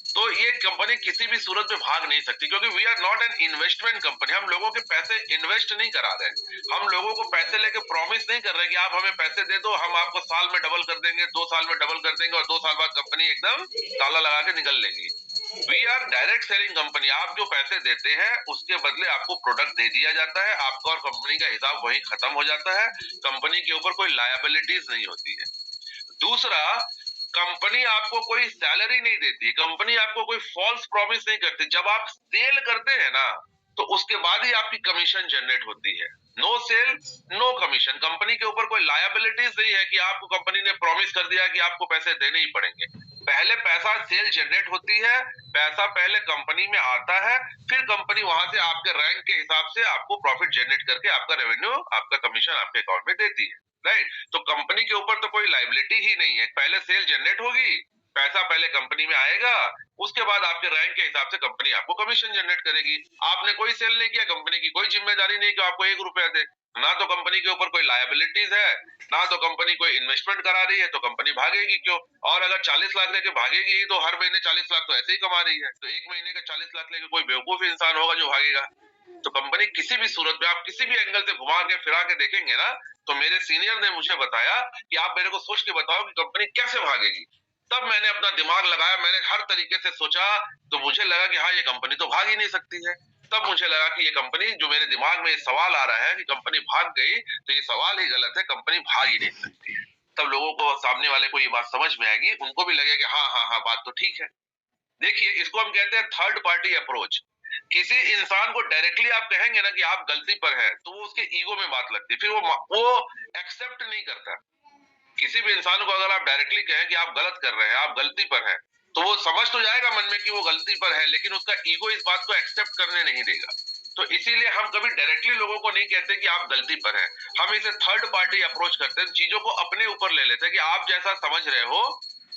A: तो ये कंपनी किसी भी सूरत में भाग नहीं सकती, क्योंकि we are not an investment company. हम लोगों के पैसे इन्वेस्ट नहीं करा रहे, हम लोगों को पैसे लेके प्रॉमिस नहीं कर रहे कि आप हमें पैसे दे दो, हम आपको साल में डबल कर देंगे, 2 साल में डबल कर देंगे, और 2 साल बाद कंपनी एकदम ताला लगा के निकल लेगी। We are direct selling company. आप जो पैसे देते हैं उसके बदले आपको प्रोडक्ट दे दिया जाता है, आपका और कंपनी का हिसाब वहीं खत्म हो जाता है। कंपनी के ऊपर कोई लायबिलिटीज नहीं होती है। दूसरा, कंपनी आपको कोई सैलरी नहीं देती, कंपनी आपको कोई फॉल्स प्रॉमिस नहीं करती। जब आप सेल करते हैं ना, तो उसके बाद ही आपकी कमीशन जनरेट होती है। No sale no commission. Company के ऊपर कोई लायबिलिटीज नहीं है कि आपको कंपनी ने प्रॉमिस कर दिया कि आपको पैसे देने ही पड़ेंगे। पहले पैसा सेल जनरेट होती है, पैसा पहले कंपनी में आता है, फिर कंपनी वहां से आपके रैंक के हिसाब से आपको प्रॉफिट जनरेट करके आपका रेवेन्यू, आपका कमीशन आपके अकाउंट में देती है, राइट। तो कंपनी के ऊपर तो कोई लायबिलिटी ही नहीं है। पहले सेल जनरेट होगी, पैसा पहले कंपनी में आएगा, उसके बाद आपके रैंक के हिसाब से कंपनी आपको कमीशन जनरेट करेगी। आपने कोई सेल नहीं किया, कंपनी की कोई जिम्मेदारी नहीं कि आपको 1 रुपया दे। ना तो कंपनी के ऊपर कोई लायबिलिटीज है, ना तो कंपनी कोई इन्वेस्टमेंट करा रही है, तो कंपनी भागेगी क्यों? और अगर 40 लाख लेके भागेगी ही, तो हर महीने 40 लाख तो ऐसे ही कमा रही है, तो एक महीने का 40 लाख लेके कोई बेवकूफ इंसान होगा जो भागेगा? तो कंपनी किसी भी सूरत में, आप किसी भी एंगल से घुमा के फिरा के देखेंगे ना, तो मेरे सीनियर ने मुझे बताया कि आप मेरे को सोच के बताओ कि कंपनी कैसे भागेगी। तब मैंने अपना दिमाग लगाया, मैंने हर तरीके से सोचा, तो मुझे लगा कि हाँ, ये कंपनी तो भाग ही नहीं सकती है। तब मुझे लगा कि ये कंपनी, जो मेरे दिमाग में सवाल आ रहा है कि कंपनी भाग गई, तो ये सवाल ही गलत है, कंपनी भाग ही नहीं सकती है। तब लोगों को, सामने वाले को ये बात समझ में आएगी, उनको भी लगेगा हाँ हाँ हाँ, बात तो ठीक है। देखिए, इसको हम कहते हैं थर्ड पार्टी अप्रोच। किसी इंसान को डायरेक्टली आप कहेंगे ना कि आप गलती पर है, तो वो उसके ईगो में बात लगती है, फिर वो एक्सेप्ट नहीं करता। किसी भी इंसान को अगर आप डायरेक्टली कहें कि आप गलत कर रहे हैं, आप गलती पर हैं, तो वो समझ तो जाएगा मन में कि वो गलती पर है, लेकिन उसका ईगो इस बात को एक्सेप्ट करने नहीं देगा। तो इसीलिए हम कभी डायरेक्टली लोगों को नहीं कहते कि आप गलती पर हैं, हम इसे थर्ड पार्टी अप्रोच करते हैं, चीजों को अपने ऊपर ले लेते हैं कि आप जैसा समझ रहे हो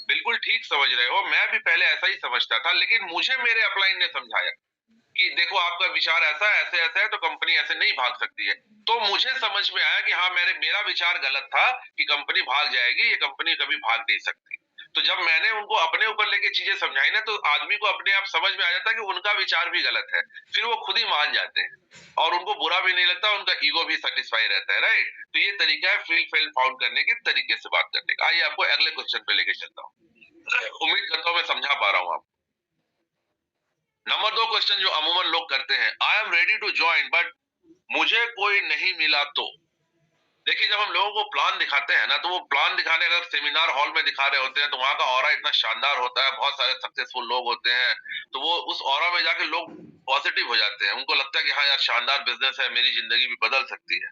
A: बिल्कुल ठीक समझ रहे हो, मैं भी पहले ऐसा ही समझता था, लेकिन मुझे मेरे अपलाइन ने समझाया कि देखो आपका विचार ऐसा है, ऐसे ऐसे है, तो कंपनी ऐसे नहीं भाग सकती है। तो मुझे समझ में आया कि हाँ मेरा विचार गलत था कि कंपनी भाग जाएगी, ये कंपनी कभी भाग नहीं सकती। तो जब मैंने उनको अपने ऊपर लेके चीजें समझाई ना, तो आदमी को अपने आप समझ में आ जाता है कि उनका विचार भी गलत है, फिर वो खुद ही मान जाते हैं और उनको बुरा भी नहीं लगता, उनका ईगो भी सेटिस्फाई रहता है, राइट। तो ये तरीका है फील फेल फाउंड करने के तरीके से बात करने का। आइए आपको अगले क्वेश्चन पे लेके चलता हूँ, उम्मीद करता हूँ मैं समझा पा रहा हूँ आप। नंबर 2 क्वेश्चन जो अमूमन लोग करते हैं, I am ready to join but मुझे कोई नहीं मिला तो। देखिए जब हम लोगों को प्लान दिखाते हैं ना, तो वो प्लान दिखाने अगर सेमिनार हॉल में दिखा रहे होते हैं तो वहां का ऑरा इतना शानदार होता है, बहुत सारे सक्सेसफुल लोग होते हैं, तो वो उस ऑरा में जाके लोग पॉजिटिव हो जाते हैं, उनको लगता है कि हाँ यार शानदार बिजनेस है, मेरी जिंदगी भी बदल सकती है।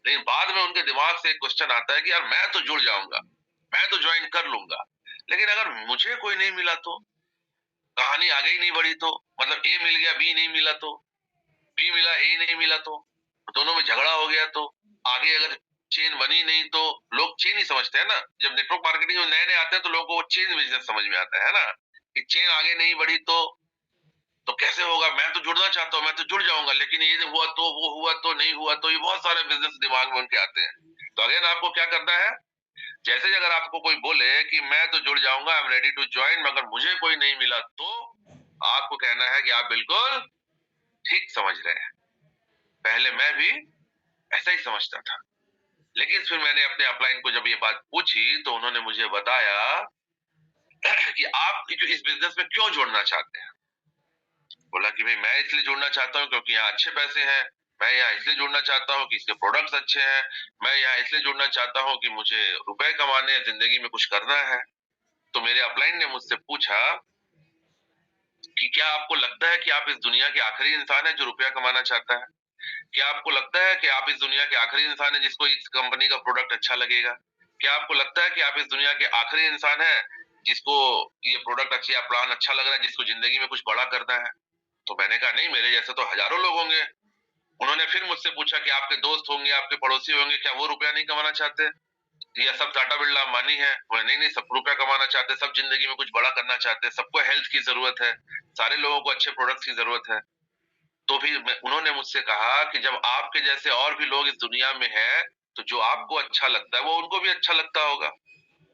A: लेकिन बाद में उनके दिमाग से एक क्वेश्चन आता है कि यार मैं तो जुड़ जाऊंगा, मैं तो ज्वाइन कर लूंगा, लेकिन अगर मुझे कोई नहीं मिला तो, कहानी आगे ही नहीं बढ़ी तो, मतलब ए मिल गया बी नहीं मिला तो, बी मिला ए नहीं मिला तो, दोनों में झगड़ा हो गया तो, आगे अगर चेन बनी नहीं तो, लोग चेन ही समझते हैं ना, जब नेटवर्क मार्केटिंग में नए नए आते हैं तो लोगों को चेन बिजनेस समझ में आता है ना, कि चेन आगे नहीं बढ़ी तो कैसे होगा, मैं तो जुड़ना चाहता हूँ, मैं तो जुड़ जाऊंगा, लेकिन ये हुआ तो, वो हुआ तो, नहीं हुआ तो, ये बहुत सारे बिजनेस दिमाग में उनके आते हैं। तो अगेन आपको क्या करना है, जैसे अगर आपको कोई बोले कि मैं तो जुड़ जाऊंगा, I am ready to join, मगर मुझे कोई नहीं मिला तो, आपको कहना है कि आप बिल्कुल ठीक समझ रहे हैं, पहले मैं भी ऐसा ही समझता था, लेकिन फिर मैंने अपने अपलाइन को जब ये बात पूछी तो उन्होंने मुझे बताया कि आप इस बिजनेस में क्यों जुड़ना चाहते हैं। बोला कि भाई मैं इसलिए जुड़ना चाहता हूँ क्योंकि यहाँ अच्छे पैसे हैं, मैं यहाँ इसलिए जुड़ना चाहता हूँ कि इसके प्रोडक्ट्स अच्छे हैं, मैं यहाँ इसलिए जुड़ना चाहता हूँ कि मुझे रुपए कमाने हैं, जिंदगी में कुछ करना है। तो मेरे अपलाइन ने मुझसे पूछा कि क्या आपको लगता है कि आप इस दुनिया के आखिरी इंसान है जो रुपया कमाना चाहता है? क्या आपको लगता है कि आप इस दुनिया के आखिरी इंसान है जिसको इस कंपनी का प्रोडक्ट अच्छा लगेगा? क्या आपको लगता है कि आप इस दुनिया के आखिरी इंसान है जिसको ये प्रोडक्ट अच्छी या प्लान अच्छा लग रहा है, जिसको जिंदगी में कुछ बड़ा करना है? तो मैंने कहा नहीं, मेरे जैसे तो हजारों लोग होंगे। उन्होंने फिर मुझसे पूछा कि आपके दोस्त होंगे, आपके पड़ोसी होंगे, क्या वो रुपया नहीं कमाना चाहते, या सब टाटा बिरला अंबानी है? बोले नहीं नहीं, सब रुपया कमाना चाहते हैं, सब जिंदगी में कुछ बड़ा करना चाहते हैं, सबको हेल्थ की जरूरत है, सारे लोगों को अच्छे प्रोडक्ट्स की जरूरत है। तो भी उन्होंने मुझसे कहा कि जब आपके जैसे और भी लोग इस दुनिया में हैं, तो जो आपको अच्छा लगता है वो उनको भी अच्छा लगता होगा,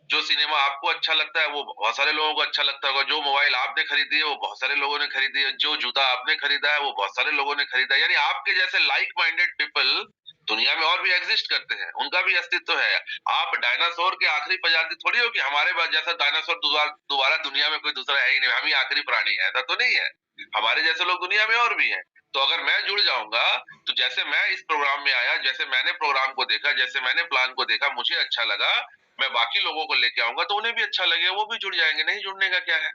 A: जो सिनेमा आपको अच्छा लगता है वो बहुत सारे लोगों को अच्छा लगता होगा, जो मोबाइल आपने खरीदी है वो बहुत सारे लोगों ने खरीदी है, जो जूता आपने खरीदा है वो बहुत सारे लोगों ने खरीदा है। यानी आपके जैसे लाइक माइंडेड पीपल दुनिया में और भी एग्जिस्ट करते हैं, उनका भी अस्तित्व है। आप डायनासोर के आखिरी प्रजाति थोड़ी हो कि हमारे पास जैसा डायनासोर दोबारा दुनिया में कोई दूसरा है ही नहीं, हम ही आखिरी प्राणी है, ऐसा तो नहीं है। हमारे जैसे लोग दुनिया में और भी हैं। तो अगर मैं जुड़ जाऊंगा, तो जैसे मैं इस प्रोग्राम में आया, जैसे मैंने प्रोग्राम को देखा, जैसे मैंने प्लान को देखा, मुझे अच्छा लगा, मैं बाकी लोगों को लेके आऊंगा तो उन्हें भी अच्छा लगेगा, वो भी जुड़ जाएंगे, नहीं जुड़ने का क्या है।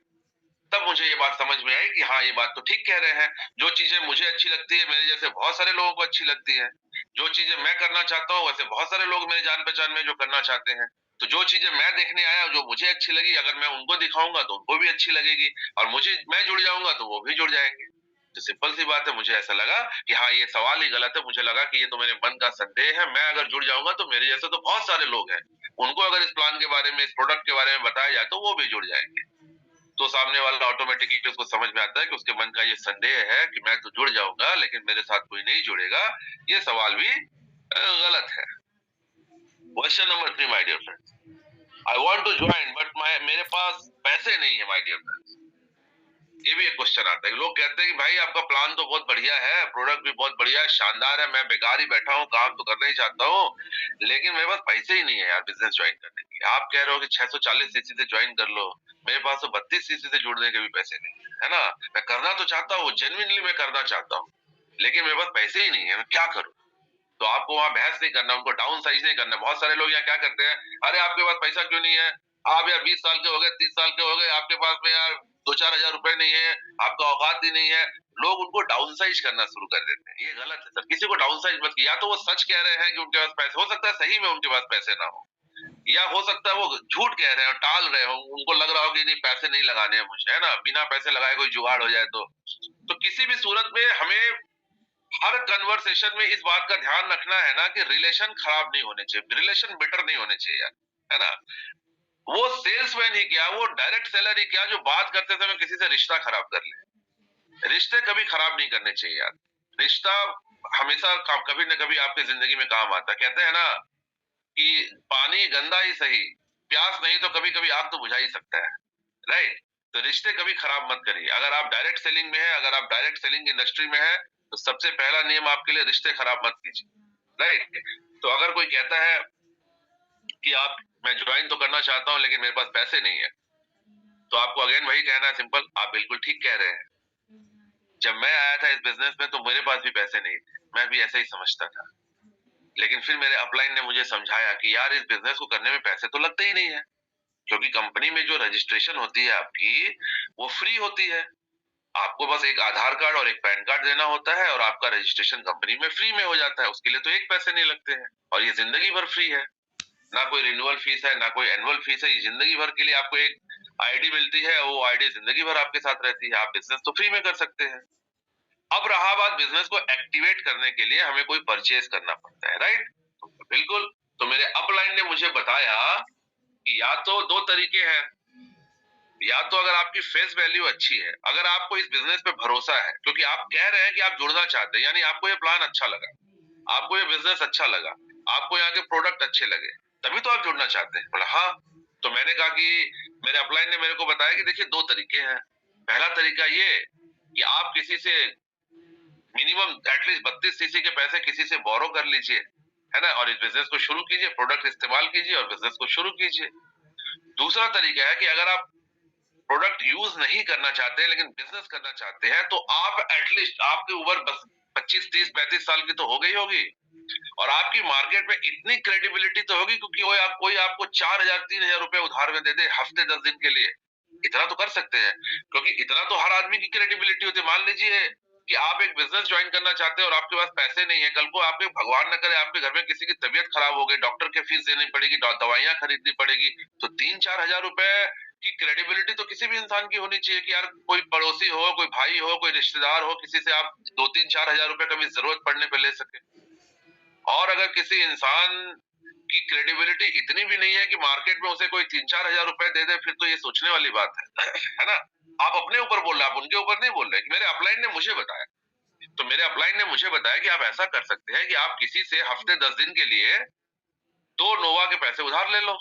A: तब मुझे ये बात समझ में आई कि हाँ ये बात तो ठीक कह रहे हैं, जो चीजें मुझे अच्छी लगती है मेरे जैसे बहुत सारे लोगों को अच्छी लगती है, जो चीजें मैं करना चाहता हूँ वैसे बहुत सारे लोग मेरे जान पहचान में जो करना चाहते हैं। तो जो चीजें मैं देखने आया, जो मुझे अच्छी लगी, अगर मैं उनको दिखाऊंगा तो उनको भी अच्छी लगेगी, और मैं जुड़ जाऊंगा तो वो भी जुड़ जाएंगे। तो सिंपल सी बात है, मुझे ऐसा लगा कि हाँ ये सवाल ही गलत है, मुझे लगा कि ये तो मेरे मन का संदेह है, मैं अगर जुड़ जाऊंगा तो मेरे जैसे तो बहुत सारे लोग हैं, उनको अगर इस प्लान के बारे में, इस प्रोडक्ट के बारे में बताया जाए तो वो भी जुड़ जाएंगे। तो सामने वाला ऑटोमेटिकली उसको समझ में आता है कि उसके मन का ये संदेह है कि मैं तो जुड़ जाऊंगा लेकिन मेरे साथ कोई नहीं जुड़ेगा, ये सवाल भी गलत है। Question number 3 my dear friends, I want to join but मेरे पास पैसे नहीं है माय डियर फ्रेंड्स। ये भी एक क्वेश्चन आता है, लोग कहते हैं कि भाई आपका प्लान तो बहुत बढ़िया है, प्रोडक्ट भी बहुत बढ़िया है, शानदार है, मैं बेकार ही बैठा हूँ, काम तो करना ही चाहता हूँ, लेकिन मेरे पास पैसे ही नहीं है यार बिजनेस ज्वाइन करने की। आप कह रहे हो कि 640 सीसी से ज्वाइन कर लो, मेरे पास तो 32 सीसी से जुड़ने के भी पैसे नहीं है ना। मैं करना तो चाहता हूँ, जेन्युइनली मैं करना चाहता हूँ, लेकिन मेरे पास पैसे ही नहीं है, मैं क्या करूँ। तो आपको वहां बहस नहीं करना, उनको डाउन साइज नहीं करना। बहुत सारे लोग यहाँ क्या करते हैं, अरे आपके पास पैसा क्यों नहीं है, आप यार 20 साल के हो गए, 30 साल के हो गए, आपके पास में यार 2-4 हजार रुपए नहीं है, आपका औकात ही नहीं है। लोग उनको डाउन साइज करना शुरू कर देते हैं, ये गलत है सर, किसी को डाउन साइज मत किया। या तो वो सच कह रहे हैं कि उनके पास पैसे, हो सकता है सही में उनके पास पैसे ना हो, या हो सकता है वो झूठ कह रहे हो, टाल रहे हो, उनको लग रहा हो कि नहीं पैसे नहीं लगाने हैं मुझे, है ना, बिना पैसे लगाए कोई जुगाड़ हो जाए तो किसी भी सूरत में हमें हर कन्वर्सेशन में इस बात का ध्यान रखना है ना कि रिलेशन खराब नहीं होने चाहिए, रिलेशन बेटर नहीं होने चाहिए यार, है ना। वो सेल्समैन ही क्या, वो डायरेक्ट सेलर ही क्या, जो बात करते समय किसी से रिश्ता खराब कर ले। रिश्ते कभी खराब नहीं करने चाहिए यार। रिश्ता हमेशा कभी न कभी आपकी जिंदगी में काम आता है। कहते हैं ना कि पानी गंदा ही सही, प्यास नहीं तो कभी कभी आग तो बुझा ही सकता है, राइट। तो रिश्ते कभी खराब मत करिए। अगर आप डायरेक्ट सेलिंग में है, अगर आप डायरेक्ट सेलिंग इंडस्ट्री में है, तो सबसे पहला नियम आपके लिए रिश्ते खराब मत कीजिए, राइट। तो अगर कोई कहता है कि आप, मैं ज्वाइन तो करना चाहता हूं लेकिन मेरे पास पैसे नहीं है, तो आपको अगेन वही कहना है, सिंपल, आप बिल्कुल ठीक कह रहे हैं। जब मैं आया था इस बिजनेस में तो मेरे पास भी पैसे नहीं थे, मैं भी ऐसा ही समझता था। लेकिन फिर मेरे अपलाइन ने मुझे समझाया कि यार इस बिजनेस को करने में पैसे तो लगते ही नहीं है, क्योंकि कंपनी में जो रजिस्ट्रेशन होती है आपकी, वो फ्री होती है। आपको बस एक आधार कार्ड और एक पैन कार्ड देना होता है और आपका रजिस्ट्रेशन कंपनी में फ्री में हो जाता है। उसके लिए तो एक पैसे नहीं लगते हैं और ये जिंदगी भर फ्री है। ना कोई रिन्यूअल फीस है, ना कोई एनुअल फीस है। ये जिंदगी भर के लिए आपको एक आईडी मिलती है, वो आईडी जिंदगी भर आपके साथ रहती है। आप बिजनेस तो फ्री में कर सकते हैं। अब रहा बात बिजनेस को एक्टिवेट करने के लिए हमें कोई परचेज करना पड़ता है, राइट। बिल्कुल। तो मेरे अपलाइन ने मुझे बताया कि या तो दो तरीके हैं, या तो अगर आपकी फेस वैल्यू अच्छी है, अगर आपको इस बिजनेस पे भरोसा है, क्योंकि आप कह रहे हैं कि आप जुड़ना चाहते हैं, यानी आपको ये प्लान अच्छा लगा, आपको ये बिजनेस अच्छा लगा, आपको यहाँ के प्रोडक्ट अच्छे लगे, तभी तो आप जुड़ना चाहते हैं। बोला हाँ। तो मैंने कहा कि मेरे अपलाइन ने मेरे को बताया कि देखिए दो तरीके हैं। पहला तरीका ये कि आप किसी से मिनिमम एटलीस्ट 32 सीसी के पैसे किसी से बोरो कर लीजिए, है ना, और इस बिजनेस को शुरू कीजिए, प्रोडक्ट इस्तेमाल कीजिए और बिजनेस को शुरू कीजिए। दूसरा तरीका है कि अगर आप प्रोडक्ट यूज नहीं करना चाहते लेकिन बिजनेस करना चाहते हैं, तो आप एटलीस्ट, आपकी उम्र बस 25, 30, 35 साल की तो हो गई होगी और आपकी मार्केट में इतनी क्रेडिबिलिटी तो होगी, क्योंकि कोई आपको 4,000 3,000 रुपए उधार में दे दे हफ्ते 10 दिन के लिए, इतना तो कर सकते हैं। क्योंकि इतना तो हर आदमी की क्रेडिबिलिटी होती है। मान लीजिए कि आप एक बिजनेस ज्वाइन करना चाहते हैं और आपके पास पैसे नहीं है, कल को आपके, भगवान न करे, आपके घर में किसी की तबीयत खराब हो गई, डॉक्टर के फीस देनी पड़ेगी, दवाइयां खरीदनी पड़ेगी, तो 3-4 हजार रुपए की क्रेडिबिलिटी तो किसी भी इंसान की होनी चाहिए कि यार कोई पड़ोसी हो, कोई भाई हो, कोई रिश्तेदार हो, किसी से आप 2-3-4 हजार रुपए कभी जरूरत पड़ने पे ले सके। और अगर किसी इंसान की क्रेडिबिलिटी इतनी भी नहीं है कि मार्केट में उसे कोई 3-4 हजार रुपए दे दे, फिर तो ये सोचने वाली बात है है ना। आप अपने ऊपर बोल रहे हैं, आप उनके ऊपर नहीं बोल रहे। कि मेरे अपलाइन ने मुझे बताया, तो मेरे अपलाइन ने मुझे बताया कि आप ऐसा कर सकते हैं कि आप किसी से हफ्ते 10 दिन के लिए 2 नोवा के पैसे उधार ले लो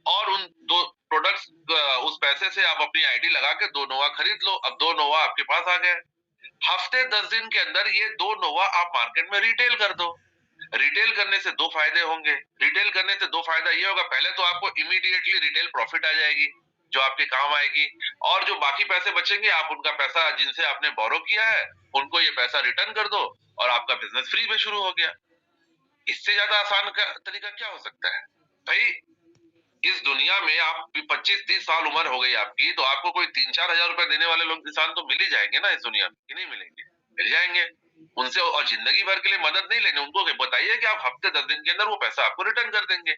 A: और उन 2 प्रोडक्ट्स, उस पैसे से आप अपनी आईडी लगा के 2 नोवा खरीद लो। अब 2 नोवा आपके पास आ गए। हफ्ते 10 दिन के अंदर ये 2 नोवा आप मार्केट में रिटेल कर दो। रिटेल करने से दो फायदे होंगे। रिटेल करने से दो फायदा ये होगा, पहले तो आपको इमीडिएटली रिटेल प्रॉफिट आ जाएगी जो आपके काम आएगी, और जो बाकी पैसे बचेंगे आप उनका पैसा, जिनसे आपने बोरो किया है, उनको ये पैसा रिटर्न कर दो और आपका बिजनेस फ्री में शुरू हो गया। इससे ज्यादा आसान का तरीका क्या हो सकता है भाई। इस दुनिया में आप 25-30 साल उम्र हो गई आपकी, तो आपको कोई 3-4 हजार रुपए देने वाले लोग, इंसान तो मिल ही जाएंगे ना इस दुनिया में, कि नहीं मिलेंगे? मिल जाएंगे उनसे। और जिंदगी भर के लिए मदद नहीं लेनी, उनको बताइए कि आप हफ्ते 10 दिन के अंदर वो पैसा आपको रिटर्न कर देंगे।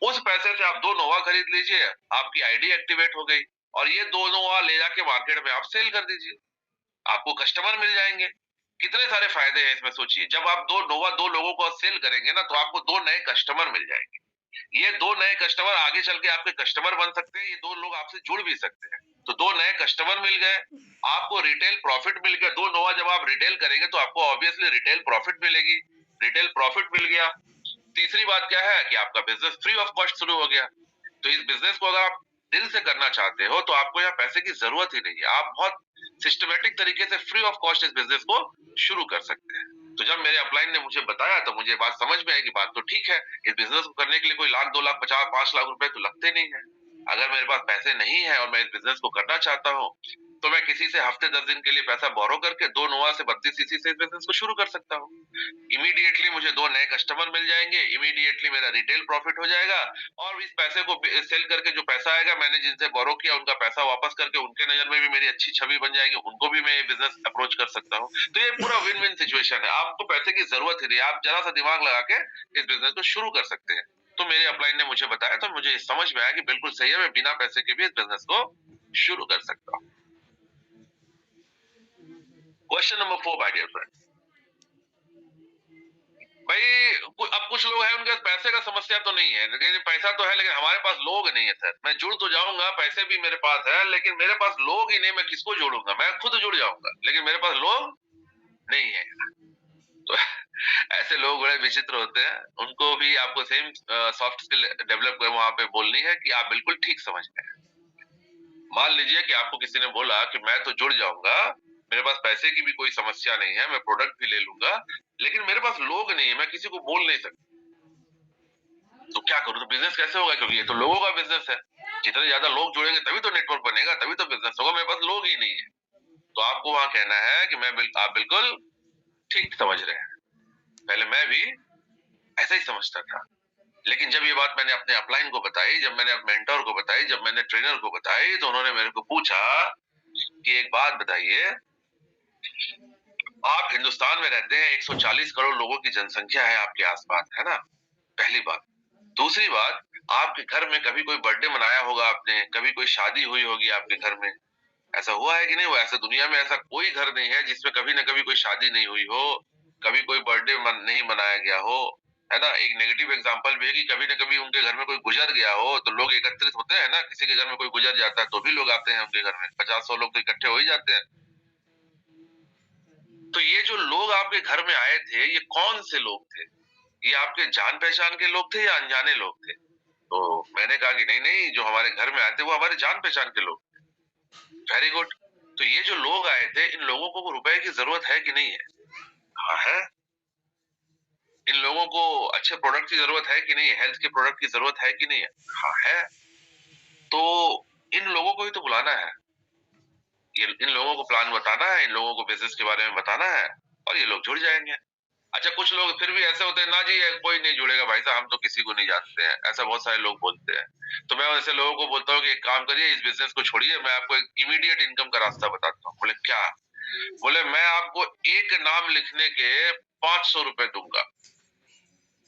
A: उस पैसे से आप 2 नोवा खरीद लीजिए, आपकी आईडी एक्टिवेट हो गई, और ये 2 नोवा ले जाके मार्केट में आप सेल कर दीजिए, आपको कस्टमर मिल जाएंगे। कितने सारे फायदे हैं इसमें, सोचिए। जब आप 2 नोवा 2 लोगों को सेल करेंगे ना, तो आपको 2 नए कस्टमर मिल जाएंगे। ये 2 नए कस्टमर आगे चल के आपके कस्टमर बन सकते हैं, ये 2 लोग आपसे जुड़ भी सकते हैं। तो 2 नए कस्टमर मिल गए, आपको रिटेल प्रॉफिट मिल गया। 2 नोवा जब आप रिटेल करेंगे तो आपको ऑब्वियसली रिटेल प्रॉफिट मिलेगी। रिटेल प्रॉफिट मिल गया। तीसरी बात क्या है कि आपका बिजनेस फ्री ऑफ कॉस्ट शुरू हो गया। तो इस बिजनेस को अगर आप दिल से करना चाहते हो तो आपको यहाँ पैसे की जरूरत ही नहीं है। आप बहुत सिस्टमेटिक तरीके से फ्री ऑफ कॉस्ट इस बिजनेस को शुरू कर सकते हैं। तो जब मेरे अपलाइन ने मुझे बताया तो मुझे बात समझ में आई कि बात तो ठीक है। इस बिजनेस को करने के लिए कोई लाख, 2 लाख, 50, 5 लाख रुपए तो लगते नहीं है। अगर मेरे पास पैसे नहीं है और मैं इस बिजनेस को करना चाहता हूँ, तो मैं किसी से हफ्ते 10 दिन के लिए पैसा बोरो करके 2 नोवा से 32 सीसी से इस बिजनेस को शुरू कर सकता हूँ। इमीडिएटली मुझे 2 नए कस्टमर मिल जाएंगे, इमीडिएटली मेरा रिटेल प्रॉफिट हो जाएगा, और इस पैसे को सेल करके जो पैसा आएगा, मैंने जिनसे बोरो किया उनका पैसा वापस करके उनके नजर में भी मेरी अच्छी छवि बन जाएगी, उनको भी मैं ये बिजनेस अप्रोच कर सकता हूँ। तो ये पूरा विन विन सिचुएशन है। आपको पैसे की जरूरत ही नहीं, आप जरा सा दिमाग लगा के इस बिजनेस को शुरू कर सकते हैं। तो मेरे अपलाइन ने मुझे बताया तो मुझे समझ में आया कि बिल्कुल सही है, मैं बिना पैसे के भी इस बिजनेस को शुरू कर सकता हूँ। Question number 4 my dear friend, भाई अब कुछ लोग हैं उनके पास पैसे का समस्या तो नहीं है, लेकिन पैसा तो है, लेकिन हमारे पास लोग नहीं है सर। मैं जुड़ तो जाऊंगा, पैसे भी मेरे पास है, लेकिन मेरे पास लोग ही नहीं, मैं किसको जोड़ूंगा? मैं खुद जुड़ जाऊंगा, लेकिन मेरे पास लोग नहीं है। तो ऐसे लोग बड़े विचित्र होते हैं, उनको भी आपको सेम सॉफ्ट स्किल डेवलप कर वहां पे बोलनी है कि आप बिल्कुल ठीक समझ गए। मान लीजिए कि आपको किसी ने बोला कि मैं तो जुड़ जाऊंगा, मेरे पास पैसे की भी कोई समस्या नहीं है, मैं प्रोडक्ट भी ले लूंगा, लेकिन मेरे पास लोग नहीं है, मैं किसी को बोल नहीं सकता। तो क्या करूं? तो बिजनेस कैसे होगा? क्योंकि ये तो लोगों का बिजनेस है। जितने ज्यादा लोग जुड़ेंगे तभी तो नेटवर्क बनेगा, तभी तो बिजनेस होगा। मेरे पास लोग ही नहीं है। तो आपको वहां कहना है कि आप बिल्कुल ठीक समझ रहे हैं। पहले मैं भी ऐसा ही समझता था, लेकिन जब ये बात मैंने अपने अपलाइन को बताई, जब मैंने अपने मेंटर को बताई, जब मैंने ट्रेनर को बताई, तो उन्होंने मेरे को पूछा कि एक बात बताइए, आप हिंदुस्तान में रहते हैं, 140 करोड़ लोगों की जनसंख्या है आपके आसपास, है ना? पहली बात। दूसरी बात, आपके घर में कभी कोई बर्थडे मनाया होगा आपने, कभी कोई शादी हुई होगी आपके घर में। ऐसा हुआ है कि नहीं हुआ? ऐसा दुनिया में ऐसा कोई घर नहीं है जिसमें कभी ना कभी कोई शादी नहीं हुई हो, कभी कोई बर्थडे नहीं मनाया गया हो, है ना? एक नेगेटिव एग्जांपल भी है कि कभी ना कभी उनके घर में कोई गुजर गया हो, तो लोग एकत्रित होते हैं ना। किसी के घर में कोई गुजर जाता है तो भी लोग आते हैं उनके घर में, 50-100 लोग तो इकट्ठे हो ही जाते हैं। तो ये जो लोग आपके घर में आए थे, ये कौन से लोग थे? ये आपके जान पहचान के लोग थे या अनजाने लोग थे? तो मैंने कहा कि नहीं नहीं, जो हमारे घर में आए थे वो हमारे जान पहचान के लोग। Very good. तो ये जो लोग आए थे, इन लोगों को रुपए की जरूरत है कि नहीं है? हाँ है। इन लोगों को अच्छे प्रोडक्ट की जरूरत है कि नहीं है? हेल्थ के प्रोडक्ट की जरूरत है कि नहीं है? हाँ है। तो इन लोगों को ही तो बुलाना है, ये इन लोगों को प्लान बताना है, इन लोगों को बिजनेस के बारे में बताना है, और ये लोग जुड़ जाएंगे। अच्छा, कुछ लोग फिर भी ऐसे होते हैं ना जी, ये कोई नहीं जुड़ेगा भाई साहब, हम तो किसी को नहीं जानते हैं, ऐसा बहुत सारे लोग बोलते हैं। तो मैं ऐसे लोगों को बोलता हूँ कि एक काम करिए, इस बिजनेस को छोड़िए, मैं आपको एक इमीडिएट इनकम का रास्ता बताता हूँ। बोले क्या? बोले मैं आपको एक नाम लिखने के 500 रुपए दूंगा।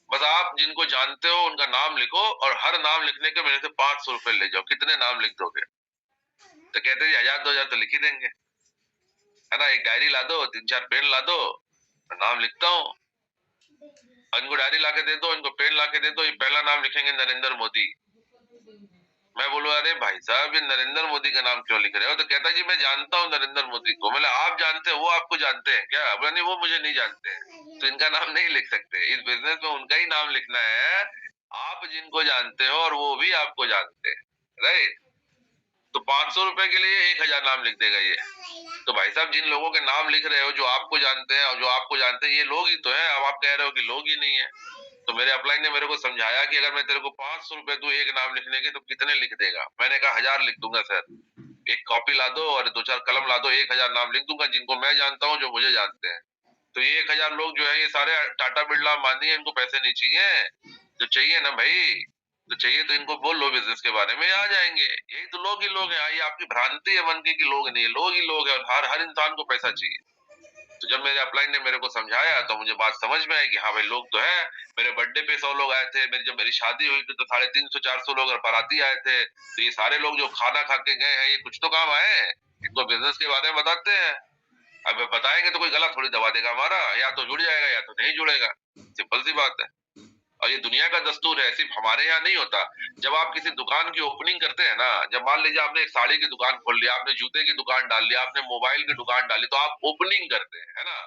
A: बस आप जिनको जानते हो उनका नाम लिखो, और हर नाम लिखने के मेरे से 500 रुपए ले जाओ। कितने नाम लिख दोगे? तो कहते हैं 1000-2000 तो लिख ही देंगे, है ना? एक डायरी ला दो, 3-4 पेन ला दो, मैं नाम लिखता हूँ। इनको डायरी ला के दे दो, इनको पेन ला के दे दो, ये पहला नाम लिखेंगे नरेंद्र मोदी। मैं बोलूं अरे भाई साहब, ये नरेंद्र मोदी का नाम क्यों लिख रहे हो? तो कहता जी मैं जानता हूँ नरेंद्र मोदी को। मतलब आप जानते हो, वो आपको जानते हैं क्या? बोला नहीं, वो मुझे नहीं जानते हैं, तो इनका नाम नहीं लिख सकते। इस बिजनेस में उनका ही नाम लिखना है, आप जिनको जानते हो और वो भी आपको जानते हैं, राइट? तो 500 रुपए के लिए 1000 नाम लिख देगा ये। तो भाई साहब, जिन लोगों के नाम लिख रहे हो, जो आपको जानते हैं और जो आपको जानते हैं, ये लोग ही तो है। अब आप कह रहे हो कि लोग ही नहीं है। तो मेरे अपलाइन ने मेरे को समझाया कि अगर मैं तेरे को 500 रुपए दूं एक नाम लिखने के, तो कितने लिख देगा? मैंने कहा 1000 लिख दूंगा सर। एक कॉपी ला दो और 2-4 कलम ला दो, 1000 नाम लिख दूंगा, जिनको मैं जानता हूँ, जो मुझे जानते हैं। तो ये 1000 लोग जो है, ये सारे टाटा बिरला अंबानी है, इनको पैसे नहीं चाहिए? जो चाहिए ना भाई, तो चाहिए तो इनको बोल लो बिजनेस के बारे में, आ जाएंगे। यही तो लोग ही लोग हैं। ये आपकी भ्रांति है मन की कि लोग नहीं है, लोग ही लोग है, और हर हर इंसान को पैसा चाहिए। तो जब मेरे अपलाइन ने मेरे को समझाया, तो मुझे बात समझ में आई कि हाँ भाई, लोग तो है। मेरे बर्थडे पे 100 लोग आए थे, जब मेरी शादी हुई थी तो 350-400 लोग बाराती आए थे। तो ये सारे लोग जो खाना खा के गए हैं, ये कुछ तो काम आए हैं, इनको बिजनेस के बारे में बताते हैं। अब बताएंगे तो कोई गलत थोड़ी दबा देगा हमारा, या तो जुड़ जाएगा या तो नहीं जुड़ेगा। सिंपल सी बात है। और ये दुनिया का दस्तूर है, सिर्फ हमारे यहाँ नहीं होता। जब आप किसी दुकान की ओपनिंग करते हैं ना, जब मान लीजिए आपने एक साड़ी की दुकान खोल लिया, आपने जूते की दुकान डाल लिया, आपने मोबाइल की दुकान डाली, तो आप ओपनिंग करते हैं, है ना?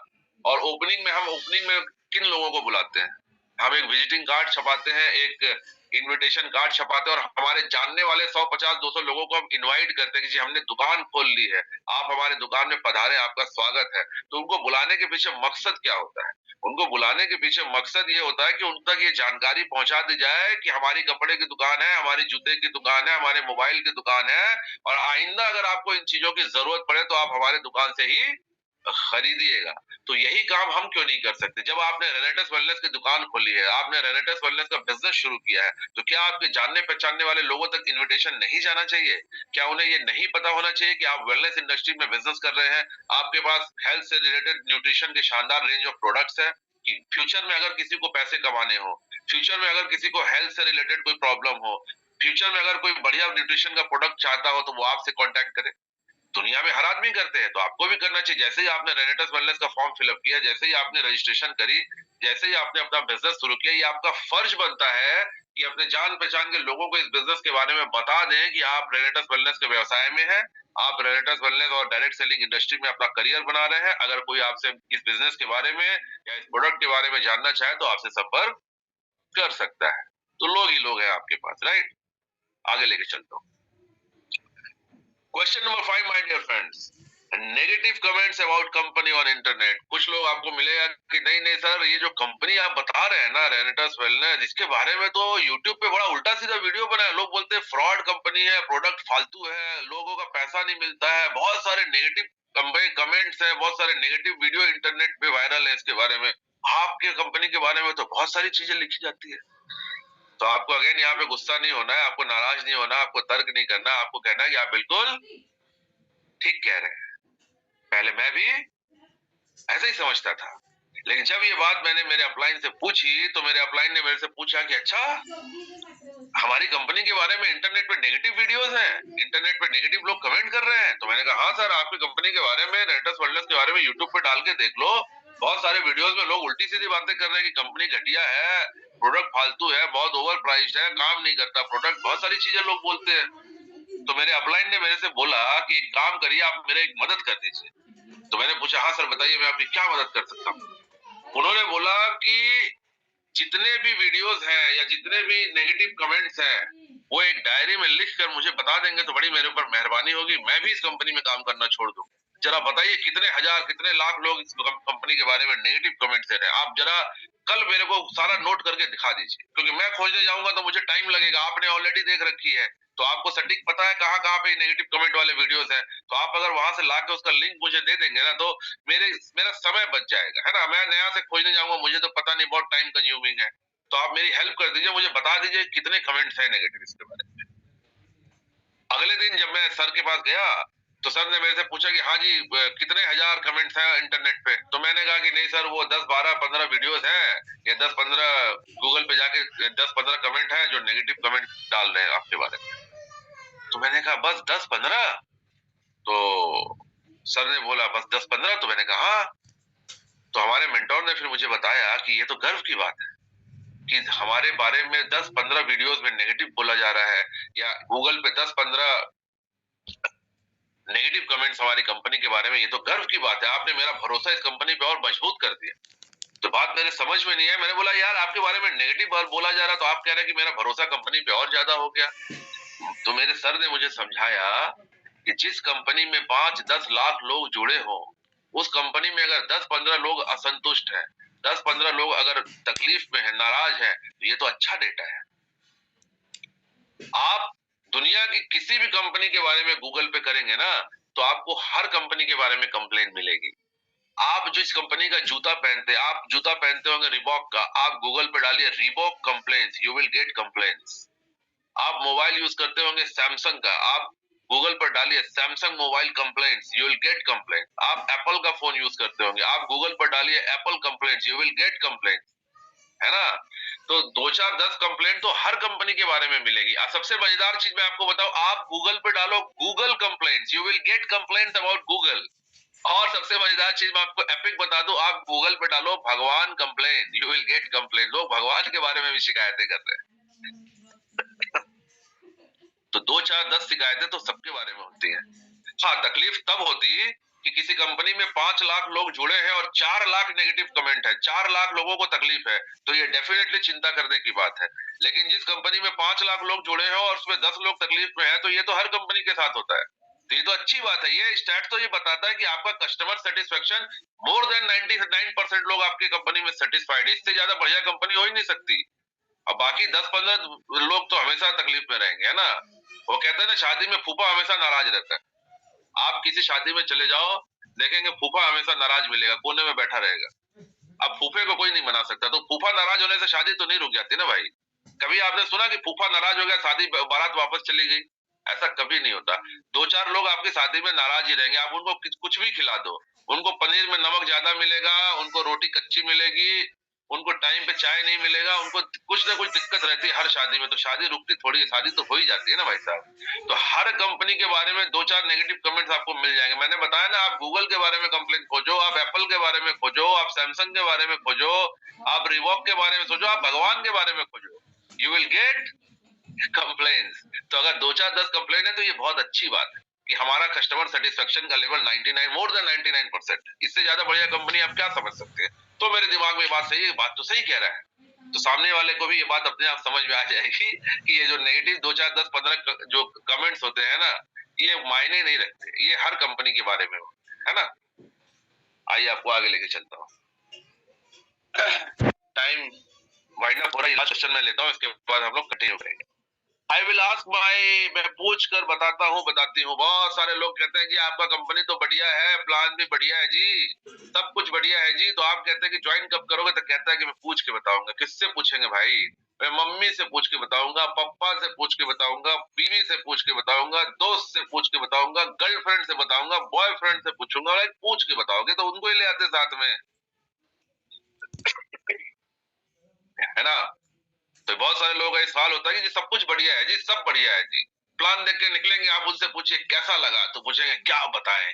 A: और ओपनिंग में किन लोगों को बुलाते हैं? हम एक विजिटिंग कार्ड छपाते हैं, एक इनविटेशन कार्ड छपाते हैं, और हमारे जानने वाले 150-200 लोगों को हम इनवाइट करते हैं कि जी हमने दुकान खोल ली है, आप हमारे दुकान में पधारे, आपका स्वागत है। तो उनको बुलाने के पीछे मकसद क्या होता है? उनको बुलाने के पीछे मकसद ये होता है कि उन तक ये जानकारी पहुंचा दी जाए कि हमारी कपड़े की दुकान है, हमारी जूते की दुकान है, हमारे मोबाइल की दुकान है, और आइंदा अगर आपको इन चीजों की जरूरत पड़े तो आप हमारे दुकान से ही खरीदिएगा। तो यही काम हम क्यों नहीं कर सकते? जब आपने रेनेटस वेलनेस की दुकान खोली है, आपने रेनेटस वेलनेस का बिजनेस शुरू किया है, तो क्या आपके जानने पहचानने वाले लोगों तक इनविटेशन नहीं जाना चाहिए? क्या उन्हें ये नहीं पता होना चाहिए कि आप वेलनेस इंडस्ट्री में बिजनेस कर रहे हैं? आपके पास हेल्थ से रिलेटेड न्यूट्रिशन के शानदार रेंज ऑफ प्रोडक्ट्स है, कि फ्यूचर में अगर किसी को पैसे कमाने हो, फ्यूचर में अगर किसी को हेल्थ से रिलेटेड कोई प्रॉब्लम हो, फ्यूचर में अगर कोई बढ़िया न्यूट्रिशन का प्रोडक्ट चाहता हो, तो वो आपसे कॉन्टेक्ट करे। दुनिया में हर आदमी करते हैं, तो आपको भी करना चाहिए। जैसे ही आपने रेनेटस वेलनेस का फॉर्म फिलअप किया, जैसे ही आपने रजिस्ट्रेशन करी, जैसे ही आपने अपना बिजनेस शुरू किया, ये आपका फर्ज बनता है कि अपने जान पहचान के लोगों को इस बिजनेस के बारे में बता दें कि आप रेनेटस वेलनेस के व्यवसाय में हैं, आप रेनेटस वेलनेस और डायरेक्ट सेलिंग इंडस्ट्री में अपना करियर बना रहे हैं। अगर कोई आपसे इस बिजनेस के बारे में या इस प्रोडक्ट के बारे में जानना चाहे तो आपसे संपर्क कर सकता है। तो लोग ही लोग हैं आपके पास, राइट। आगे लेके चलता हूँ। Question number 5 my dear friends, negative comments about company on internet. कुछ लोग आपको मिलेगा कि नहीं नहीं सर, ये जो कंपनी आप बता रहे हैं ना रेनेटस वेलनेस, इसके बारे में तो यूट्यूब पे बड़ा उल्टा सीधा वीडियो बना है, लोग बोलते हैं फ्रॉड कंपनी है, प्रोडक्ट फालतू है, लोगों का पैसा नहीं मिलता है, बहुत सारे नेगेटिव कमेंट्स है, बहुत सारे नेगेटिव वीडियो इंटरनेट पे वायरल है इसके बारे में। आपके कंपनी के बारे में तो बहुत सारी चीजें लिखी जाती है। तो आपको अगेन यहाँ पे गुस्सा नहीं होना है, आपको नाराज नहीं होना, आपको तर्क नहीं करना, आपको कहना है कि आप बिल्कुल ठीक कह रहे हैं। पहले मैं भी ऐसा ही समझता था, लेकिन जब ये बात मैंने मेरे अपलाइन से पूछी तो मेरे अपलाइन ने मेरे से पूछा कि अच्छा, हमारी कंपनी के बारे में इंटरनेट पे नेगेटिव वीडियोस हैं, इंटरनेट पे नेगेटिव लोग कमेंट कर रहे हैं। तो मैंने कहा हाँ सर, आपकी कंपनी के बारे में रेनेटस वेलनेस के बारे में यूट्यूब पे डाल के देख लो, बहुत सारे वीडियोस में लोग उल्टी सीधी बातें कर रहे हैं कि कंपनी घटिया है, प्रोडक्ट फालतू है, बहुत ओवर प्राइस्ड है, काम नहीं करता प्रोडक्ट, बहुत सारी चीजें लोग बोलते हैं। तो मेरे अपलाइन ने मेरे से बोला कि एक काम करिए, आप मेरे एक मदद कर दीजिए। तो मैंने पूछा हाँ सर बताइए, मैं आपकी क्या मदद कर सकता हूँ। उन्होंने बोला कि जितने भी वीडियोस हैं या जितने भी नेगेटिव कमेंट्स हैं, वो एक डायरी में लिख कर मुझे बता देंगे तो बड़ी मेरे ऊपर मेहरबानी होगी, मैं भी इस कंपनी में काम करना छोड़ दूं। जरा बताइए कितने हजार कितने लाख लोग इस कंपनी के बारे में नेगेटिव कमेंट्स दे रहे हैं, आप जरा कल मेरे को सारा नोट करके दिखा दीजिए, क्योंकि मैं खोजने जाऊंगा तो मुझे टाइम लगेगा, आपने ऑलरेडी देख रखी है तो आपको सटीक पता है कहाँ कहाँ पे नेगेटिव कमेंट वाले वीडियोस हैं। तो आप अगर वहां से लाके उसका लिंक मुझे दे देंगे ना तो मेरा समय बच जाएगा, है ना। मैं नया से खोजने जाऊंगा, मुझे तो पता नहीं, बहुत टाइम कंज्यूमिंग है। तो आप मेरी हेल्प कर दीजिए, मुझे बता दीजिए कितने कमेंट्स हैं नेगेटिव इसके बारे में। अगले दिन जब मैं सर के पास गया तो सर ने मेरे से पूछा कि हाँ जी कितने हजार कमेंट्स हैं इंटरनेट पे। तो मैंने कहा कि नहीं सर, वो 10 12 15 वीडियोस हैं या 10 15 गूगल पे जाके 10 15 कमेंट हैं जो नेगेटिव कमेंट डाल रहे हैं आपके बारे में। तो मैंने कहा बस 10 15? तो सर ने बोला बस 10 15? तो मैंने कहा हाँ। तो हमारे मेंटोर ने फिर मुझे बताया कि ये तो गर्व की बात है कि हमारे बारे में 10 15 वीडियोस में नेगेटिव बोला जा रहा है, या गूगल पे 10 15 नेगेटिव कमेंट्स हमारी कंपनी के बारे में, ये तो गर्व की बात है, आपने मेरा भरोसा इस कंपनी पे और मजबूत कर दिया। तो बात मेरे समझ में नहीं है, मैंने बोला यार आपके बारे में नेगेटिव बोला जा रहा तो आप कह रहे हैं कि मेरा भरोसा कंपनी पे और ज्यादा हो गया। तो मेरे सर ने मुझे समझाया कि जिस कंपनी में 5-10 लाख लोग जुड़े हो, उस कंपनी में अगर 10-15 लोग असंतुष्ट हैं, 10-15 लोग अगर तकलीफ में है, नाराज है, तो ये तो अच्छा डेटा है। आप दुनिया की किसी भी कंपनी के बारे में गूगल पे करेंगे ना तो आपको हर कंपनी के बारे में कंप्लेंट मिलेगी। आप जिस कंपनी का जूता पहनते हैं, आप जूता पहनते होंगे रिबॉक का, आप गूगल पे डालिए Reebok complaints, you will get complaints. आप मोबाइल यूज करते होंगे सैमसंग का, आप गूगल पर डालिए Samsung mobile complaints, you will get complaint. आप एप्पल का फोन यूज करते होंगे, आप गूगल पर डालिए Apple complaints, you will get complaint, है ना। तो 2-4-10 कंप्लेंट तो हर कंपनी के बारे में मिलेगी। सबसे मजेदार चीज मैं आपको बताऊं, आप गूगल पे डालो Google complaints, you will get complaint about Google. और सबसे मजेदार चीज मैं आपको एपिक बता दूं, आप गूगल पे डालो भगवान complaint, you will get complaint. लोग भगवान के बारे में भी शिकायतें कर रहे हैं। तो 2-4-10 शिकायतें तो सबके बारे में होती है। हाँ, तकलीफ तब होती कि किसी कंपनी में 5 लाख लोग जुड़े हैं और 4 लाख नेगेटिव कमेंट है, 4 लाख लोगों को तकलीफ है, तो ये डेफिनेटली चिंता करने की बात है। लेकिन जिस कंपनी में 5 लाख लोग जुड़े हैं और उसमें 10 लोग तकलीफ में है, तो ये तो हर कंपनी के साथ होता है। तो ये तो अच्छी बात है। ये स्टैट तो ये बताता है कि आपका कस्टमर सेटिस्फेक्शन मोर देन 99% लोग आपकी कंपनी में सेटिस्फाइड है। इससे ज्यादा बढ़िया कंपनी हो ही नहीं सकती। अब बाकी 10-15 लोग तो हमेशा तकलीफ में रहेंगे, है ना। वो कहते हैं ना, शादी में फूफा हमेशा नाराज रहता है। आप किसी शादी में चले जाओ, देखेंगे फूफा हमेशा नाराज मिलेगा, कोने में बैठा रहेगा। अब फूफे को कोई नहीं मना सकता, तो फूफा नाराज होने से शादी तो नहीं रुक जाती ना भाई। कभी आपने सुना कि फूफा नाराज हो गया, शादी बारात वापस चली गई? ऐसा कभी नहीं होता। 2-4 लोग आपकी शादी में नाराज ही रहेंगे, आप उनको कुछ भी खिला दो, उनको पनीर में नमक ज्यादा मिलेगा, उनको रोटी कच्ची मिलेगी, उनको टाइम पे चाय नहीं मिलेगा, उनको कुछ ना कुछ दिक्कत रहती है हर शादी में। तो शादी रुकती थोड़ी है, शादी तो हो ही जाती है ना भाई साहब। तो हर कंपनी के बारे में 2-4 नेगेटिव कमेंट्स आपको मिल जाएंगे। मैंने बताया ना, आप गूगल के बारे में कंप्लेंट खोजो, आप एप्पल के बारे में खोजो, आप सैमसंग के बारे में खोजो, आप रिवॉक के बारे में सोचो, आप भगवान के बारे में खोजो, यू विल गेट कंप्लेंट्स। तो अगर 2-4-10 कंप्लेंट है तो ये बहुत अच्छी बात है कि हमारा कस्टमर सेटिस्फेक्शन का लेवल 99, मोर देन 99%। इससे ज्यादा बढ़िया कंपनी आप क्या समझ सकते हैं। तो मेरे दिमाग में बात सही है, बात तो सही कह रहा है। तो सामने वाले को भी ये बात अपने आप समझ में आ जाएगी कि ये जो नेगेटिव 2-4-10-15 जो कमेंट्स होते हैं ना, ये मायने नहीं रखते, ये हर कंपनी के बारे में हो, है ना। आइए आपको आगे लेके चलता हूँ। टाइम वाइंड अप हो रहा है, लास्ट क्वेश्चन मैं लेता हूँ, इसके बाद हम लोग कंटिन्यू करेंगे। आई विल आस्क माई, मैं पूछ कर बताता हूँ, बताती हूँ। बहुत सारे लोग कहते हैं जी आपका कंपनी तो बढ़िया है, प्लान भी बढ़िया है जी, सब कुछ बढ़िया है जी, तो आप कहते हैं कि ज्वाइन कब करोगे, तो कहता है कि मैं पूछ के बताऊंगा। किससे पूछेंगे भाई? मैं मम्मी से पूछ के बताऊंगा, पापा से पूछ के बताऊंगा, बीवी से पूछ के बताऊंगा, दोस्त से पूछ के बताऊंगा, गर्लफ्रेंड से बताऊंगा, बॉयफ्रेंड से पूछूंगा। और पूछ के बताओगे तो उनको ही ले आते साथ में, है ना। तो बहुत सारे लोगों का ये सवाल होता है कि जी सब कुछ बढ़िया है जी, सब बढ़िया है जी। प्लान देख के निकलेंगे, आप उनसे पूछिए कैसा लगा, तो पूछेंगे क्या बताएं।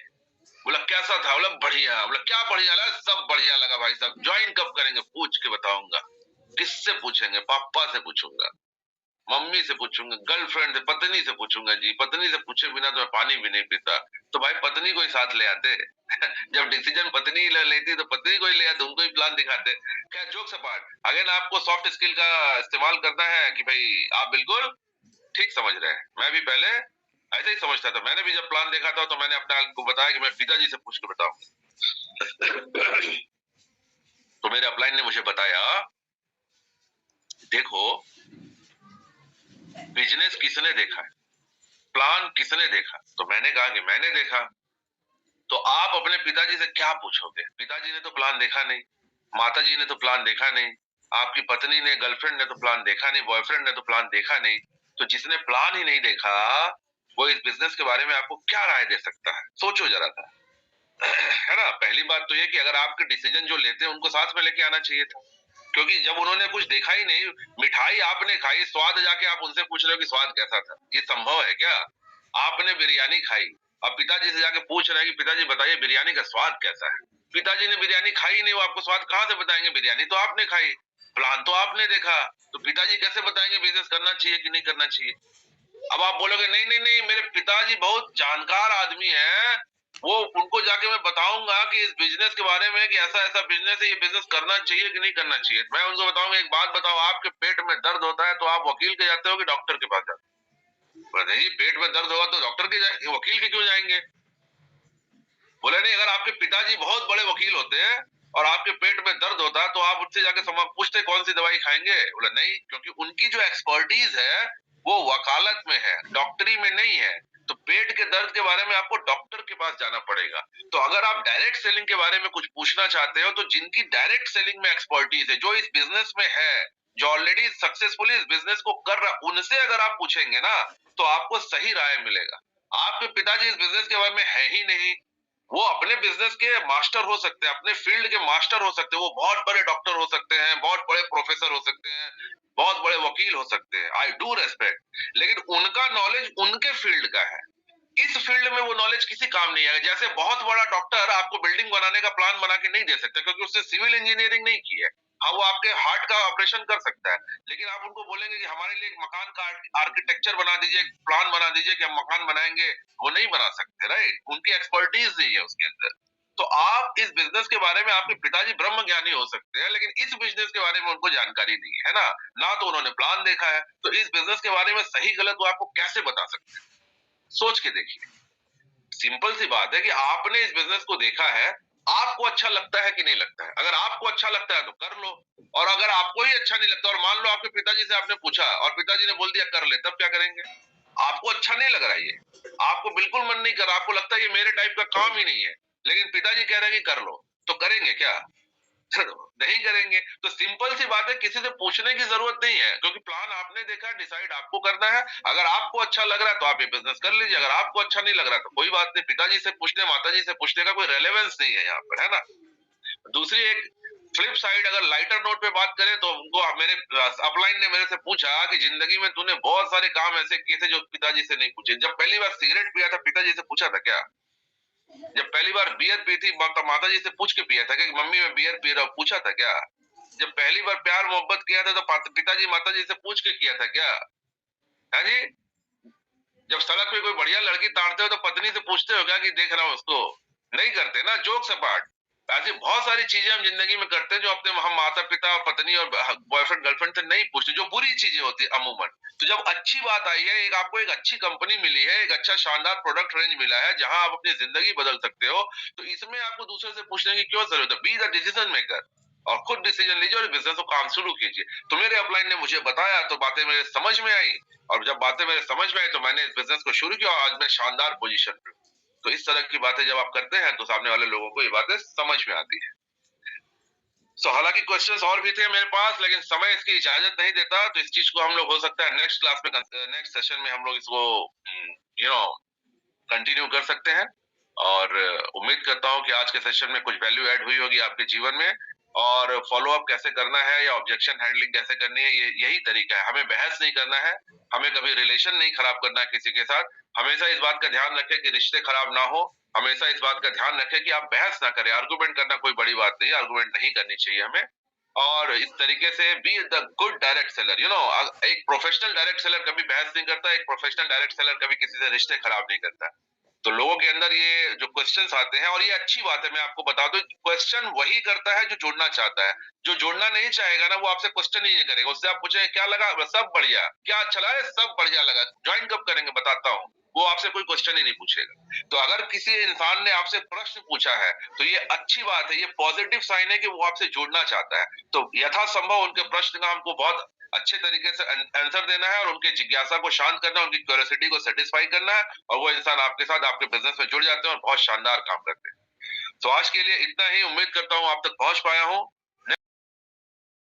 A: बोला कैसा था, बोला बढ़िया। बोला क्या बढ़िया लगा? सब बढ़िया लगा भाई साहब। ज्वाइन कब करेंगे? पूछ के बताऊंगा। किससे पूछेंगे? पापा से पूछूंगा, मम्मी से पूछूंगा, गर्लफ्रेंड से, पत्नी से पूछूंगा जी। पत्नी से पूछे बिना तो मैं पानी भी नहीं पीता, तो भाई पत्नी को ही साथ ले आते। जब डिसीजन पत्नी ले लेती तो पत्नी को ही ले आते, उनको ही प्लान दिखाते। क्या जोक्स अपार्ट, अगेन आपको सॉफ्ट स्किल का इस्तेमाल करना है कि भाई आप बिल्कुल ठीक समझ रहे हैं। मैं भी पहले ऐसे ही समझता था। मैंने भी जब प्लान देखा था तो मैंने अपने आपको बताया कि मैं पिताजी से पूछ के बताऊं। तो मेरे अपलाइन ने मुझे बताया, देखो बिजनेस किसने देखा है, प्लान किसने देखा? तो मैंने कहा कि मैंने देखा। तो आप अपने पिताजी से क्या पूछोगे? पिताजी ने तो प्लान देखा नहीं, माताजी ने तो प्लान देखा नहीं, आपकी पत्नी ने, गर्लफ्रेंड ने तो प्लान देखा नहीं, बॉयफ्रेंड ने तो प्लान देखा नहीं। तो जिसने प्लान ही नहीं देखा वो इस बिजनेस के बारे में आपको क्या राय दे सकता है? सोचो जरा था। है ना। पहली बात तो ये कि अगर आपके डिसीजन जो लेते हैं उनको साथ में लेके आना चाहिए था, क्योंकि जब उन्होंने कुछ देखा ही नहीं, मिठाई आपने खाई, स्वाद जाके आप उनसे पूछ रहे हो कि स्वाद कैसा था? ये संभव है क्या? आपने बिरयानी खाई और पिताजी से जाके पूछ रहे हैं कि पिताजी बताइए बिरयानी का स्वाद कैसा है? पिताजी ने बिरयानी खाई नहीं, वो आपको स्वाद कहाँ से बताएंगे? बिरयानी तो आपने खाई, प्लान तो आपने देखा, तो पिताजी कैसे बताएंगे बिजनेस करना चाहिए कि नहीं करना चाहिए? अब आप बोलोगे नहीं नहीं नहीं, मेरे पिताजी बहुत जानकार आदमी हैं, वो उनको जाके मैं बताऊंगा कि इस बिजनेस के बारे में कि ऐसा ऐसा बिजनेस है, ये बिजनेस करना चाहिए कि नहीं करना चाहिए। मैं उनको बताऊंगा एक बात बताओ, आपके पेट में दर्द होता है तो आप वकील के जाते हो कि डॉक्टर के पास जाते हो? बोले नहीं, पेट में दर्द होगा तो डॉक्टर के वकील के क्यों जाएंगे? बोले नहीं, अगर आपके पिताजी बहुत बड़े वकील होते हैं और आपके पेट में दर्द होता है तो आप उससे जाके पूछते कौन सी दवाई खाएंगे? बोले नहीं, क्योंकि उनकी जो एक्सपर्टीज है वो वकालत में है, डॉक्टरी में नहीं है। तो पेट के दर्द के बारे में आपको डॉक्टर के पास जाना पड़ेगा। तो अगर आप डायरेक्ट सेलिंग के बारे में कुछ पूछना चाहते हो तो जिनकी डायरेक्ट सेलिंग में एक्सपर्टीज है, जो इस बिजनेस में है, जो ऑलरेडी सक्सेसफुली इस बिजनेस को कर रहा, उनसे अगर आप पूछेंगे ना तो आपको सही राय मिलेगा। आपके पिताजी इस बिजनेस के बारे में है ही नहीं, वो अपने बिजनेस के मास्टर हो सकते हैं, अपने फील्ड के मास्टर हो सकते हैं, वो बहुत बड़े डॉक्टर हो सकते हैं, बहुत बड़े प्रोफेसर हो सकते हैं, बहुत बड़े वकील हो सकते हैं, आई डू रेस्पेक्ट, लेकिन उनका नॉलेज उनके फील्ड का है। इस फील्ड में वो नॉलेज किसी काम नहीं आएगा। जैसे बहुत बड़ा डॉक्टर आपको बिल्डिंग बनाने का प्लान बना के नहीं दे सकता क्योंकि उसने सिविल इंजीनियरिंग नहीं की है। हाँ, वो आपके हार्ट का ऑपरेशन कर सकता है, लेकिन आप उनको बोलेंगे कि हमारे लिए एक मकान का आर्किटेक्चर बना दीजिए, एक प्लान बना दीजिए कि हम मकान बनाएंगे, वो नहीं बना सकते, राइट। उनकी एक्सपर्टीज नहीं है उसके अंदर। तो आप इस बिजनेस के बारे में, आपके पिताजी ब्रह्म ज्ञानी हो सकते हैं लेकिन इस बिजनेस के बारे में उनको जानकारी नहीं है ना, ना तो उन्होंने प्लान देखा है। तो इस बिजनेस के बारे में सही गलत वो आपको कैसे बता सकते हैं? सोच के देखिए। सिंपल सी बात है कि आपने इस बिजनेस को देखा है, आपको अच्छा लगता है कि नहीं लगता है? अगर आपको अच्छा लगता है तो कर लो, और अगर आपको ही अच्छा नहीं लगता और मान लो आपके पिताजी से आपने पूछा और पिताजी ने बोल दिया कर ले, तब क्या करेंगे? आपको अच्छा नहीं लग रहा है, ये आपको बिल्कुल मन नहीं कर रहा, आपको लगता है ये मेरे टाइप का काम ही नहीं है, लेकिन पिताजी कह रहे हैं कि कर लो, तो करेंगे क्या? नहीं करेंगे। तो सिंपल सी बात है, किसी से पूछने की जरूरत नहीं है क्योंकि प्लान आपने देखा है, डिसाइड आपको करना है। अगर आपको अच्छा लग रहा है तो आप ये बिजनेस कर लीजिए, अगर आपको अच्छा नहीं लग रहा तो कोई बात नहीं। पिताजी से पूछने, माताजी से पूछने का कोई रेलेवेंस नहीं है यहाँ पर, है ना। दूसरी एक फ्लिप साइड अगर लाइटर नोट पे बात करें तो उनको मेरे अपलाइन ने मेरे से पूछा कि जिंदगी में तूने बहुत सारे काम ऐसे किए थे जो पिताजी से नहीं पूछे। जब पहली बार सिगरेट पिया था पिताजी से पूछा था क्या? जब पहली बार बियर पी थी माता जी से पूछ के पिया था कि मम्मी मैं बियर पी रहा हूँ, पूछा था क्या? जब पहली बार प्यार मोहब्बत किया था तो पिताजी माता जी से पूछ के किया था क्या? है जी? जब सड़क पे कोई बढ़िया लड़की ताड़ते हो तो पत्नी से पूछते हो क्या कि देख रहा हूँ उसको? नहीं करते ना, जोक्स अपार्ट। ऐसी बहुत सारी चीजें हम जिंदगी में करते हैं जो अपने हम माता पिता पत्नी और बॉयफ्रेंड गर्लफ्रेंड से नहीं पूछते, जो बुरी चीजें होती है अमूमन। तो जब अच्छी बात आई है, एक आपको एक अच्छी कंपनी मिली है, एक अच्छा शानदार प्रोडक्ट रेंज मिला है जहां आप अपनी जिंदगी बदल सकते हो, तो इसमें आपको दूसरे से पूछने की क्यों जरूरत है? बी द डिसीजन मेकर और खुद डिसीजन लीजिए और बिजनेस को काम शुरू कीजिए। तो मेरे अपलाइन ने मुझे बताया तो बातें मेरे समझ में आई, और जब बातें मेरे समझ में आई तो मैंने इस बिजनेस को शुरू किया और आज मैं शानदार पोजीशन पे हूं। तो इस तरह की बातें जब आप करते हैं तो सामने वाले लोगों को ये बातें समझ में आती है। हालांकि क्वेश्चंस और भी थे मेरे पास, लेकिन समय इसकी इजाजत नहीं देता, तो इस चीज को हम लोग हो सकता है नेक्स्ट क्लास में नेक्स्ट सेशन में हम लोग इसको यू नो कंटिन्यू कर सकते हैं। और उम्मीद करता हूं कि आज के सेशन में कुछ वैल्यू ऐड हुई होगी आपके जीवन में। और फॉलो अप कैसे करना है या ऑब्जेक्शन हैंडलिंग कैसे करनी है, यही तरीका है। हमें बहस नहीं करना है, हमें कभी रिलेशन नहीं खराब करना है किसी के साथ। हमेशा इस बात का ध्यान रखें कि रिश्ते खराब ना हो। हमेशा इस बात का ध्यान रखें कि आप बहस ना करें। आर्गुमेंट करना कोई बड़ी बात नहीं, आर्गुमेंट नहीं करनी चाहिए हमें। और इस तरीके से be the good direct seller. एक प्रोफेशनल डायरेक्ट सेलर कभी बहस नहीं करता, एक प्रोफेशनल डायरेक्ट सेलर कभी किसी से रिश्ते खराब नहीं करता। तो लोगों के अंदर ये जो क्वेश्चंस आते हैं, और ये अच्छी बात है, मैं आपको बता दूं, क्वेश्चन वही करता है जो जोड़ना चाहता है। जो जोड़ना नहीं चाहेगा ना, वो आपसे क्वेश्चन ही नहीं करेगा। उससे आप पूछेंगे क्या लगा, सब बढ़िया, क्या अच्छा लगा, सब बढ़िया लगा, ज्वाइन कब करेंगे बताता हूँ, वो आपसे कोई क्वेश्चन ही नहीं पूछेगा। तो अगर किसी इंसान ने आपसे प्रश्न पूछा है तो ये अच्छी बात है, ये पॉजिटिव साइन है कि वो आपसे जुड़ना चाहता है। तो यथासंभव उनके प्रश्न का हमको बहुत अच्छे तरीके से आंसर देना है और उनके जिज्ञासा को शांत करना है, उनकी क्यूरियोसिटी को सेटिस्फाई करना है, और वो इंसान आपके साथ आपके बिजनेस में जुड़ जाते हैं और बहुत शानदार काम करते हैं। तो आज के लिए इतना ही। उम्मीद करता हूँ आप तक पहुंच पाया हूँ।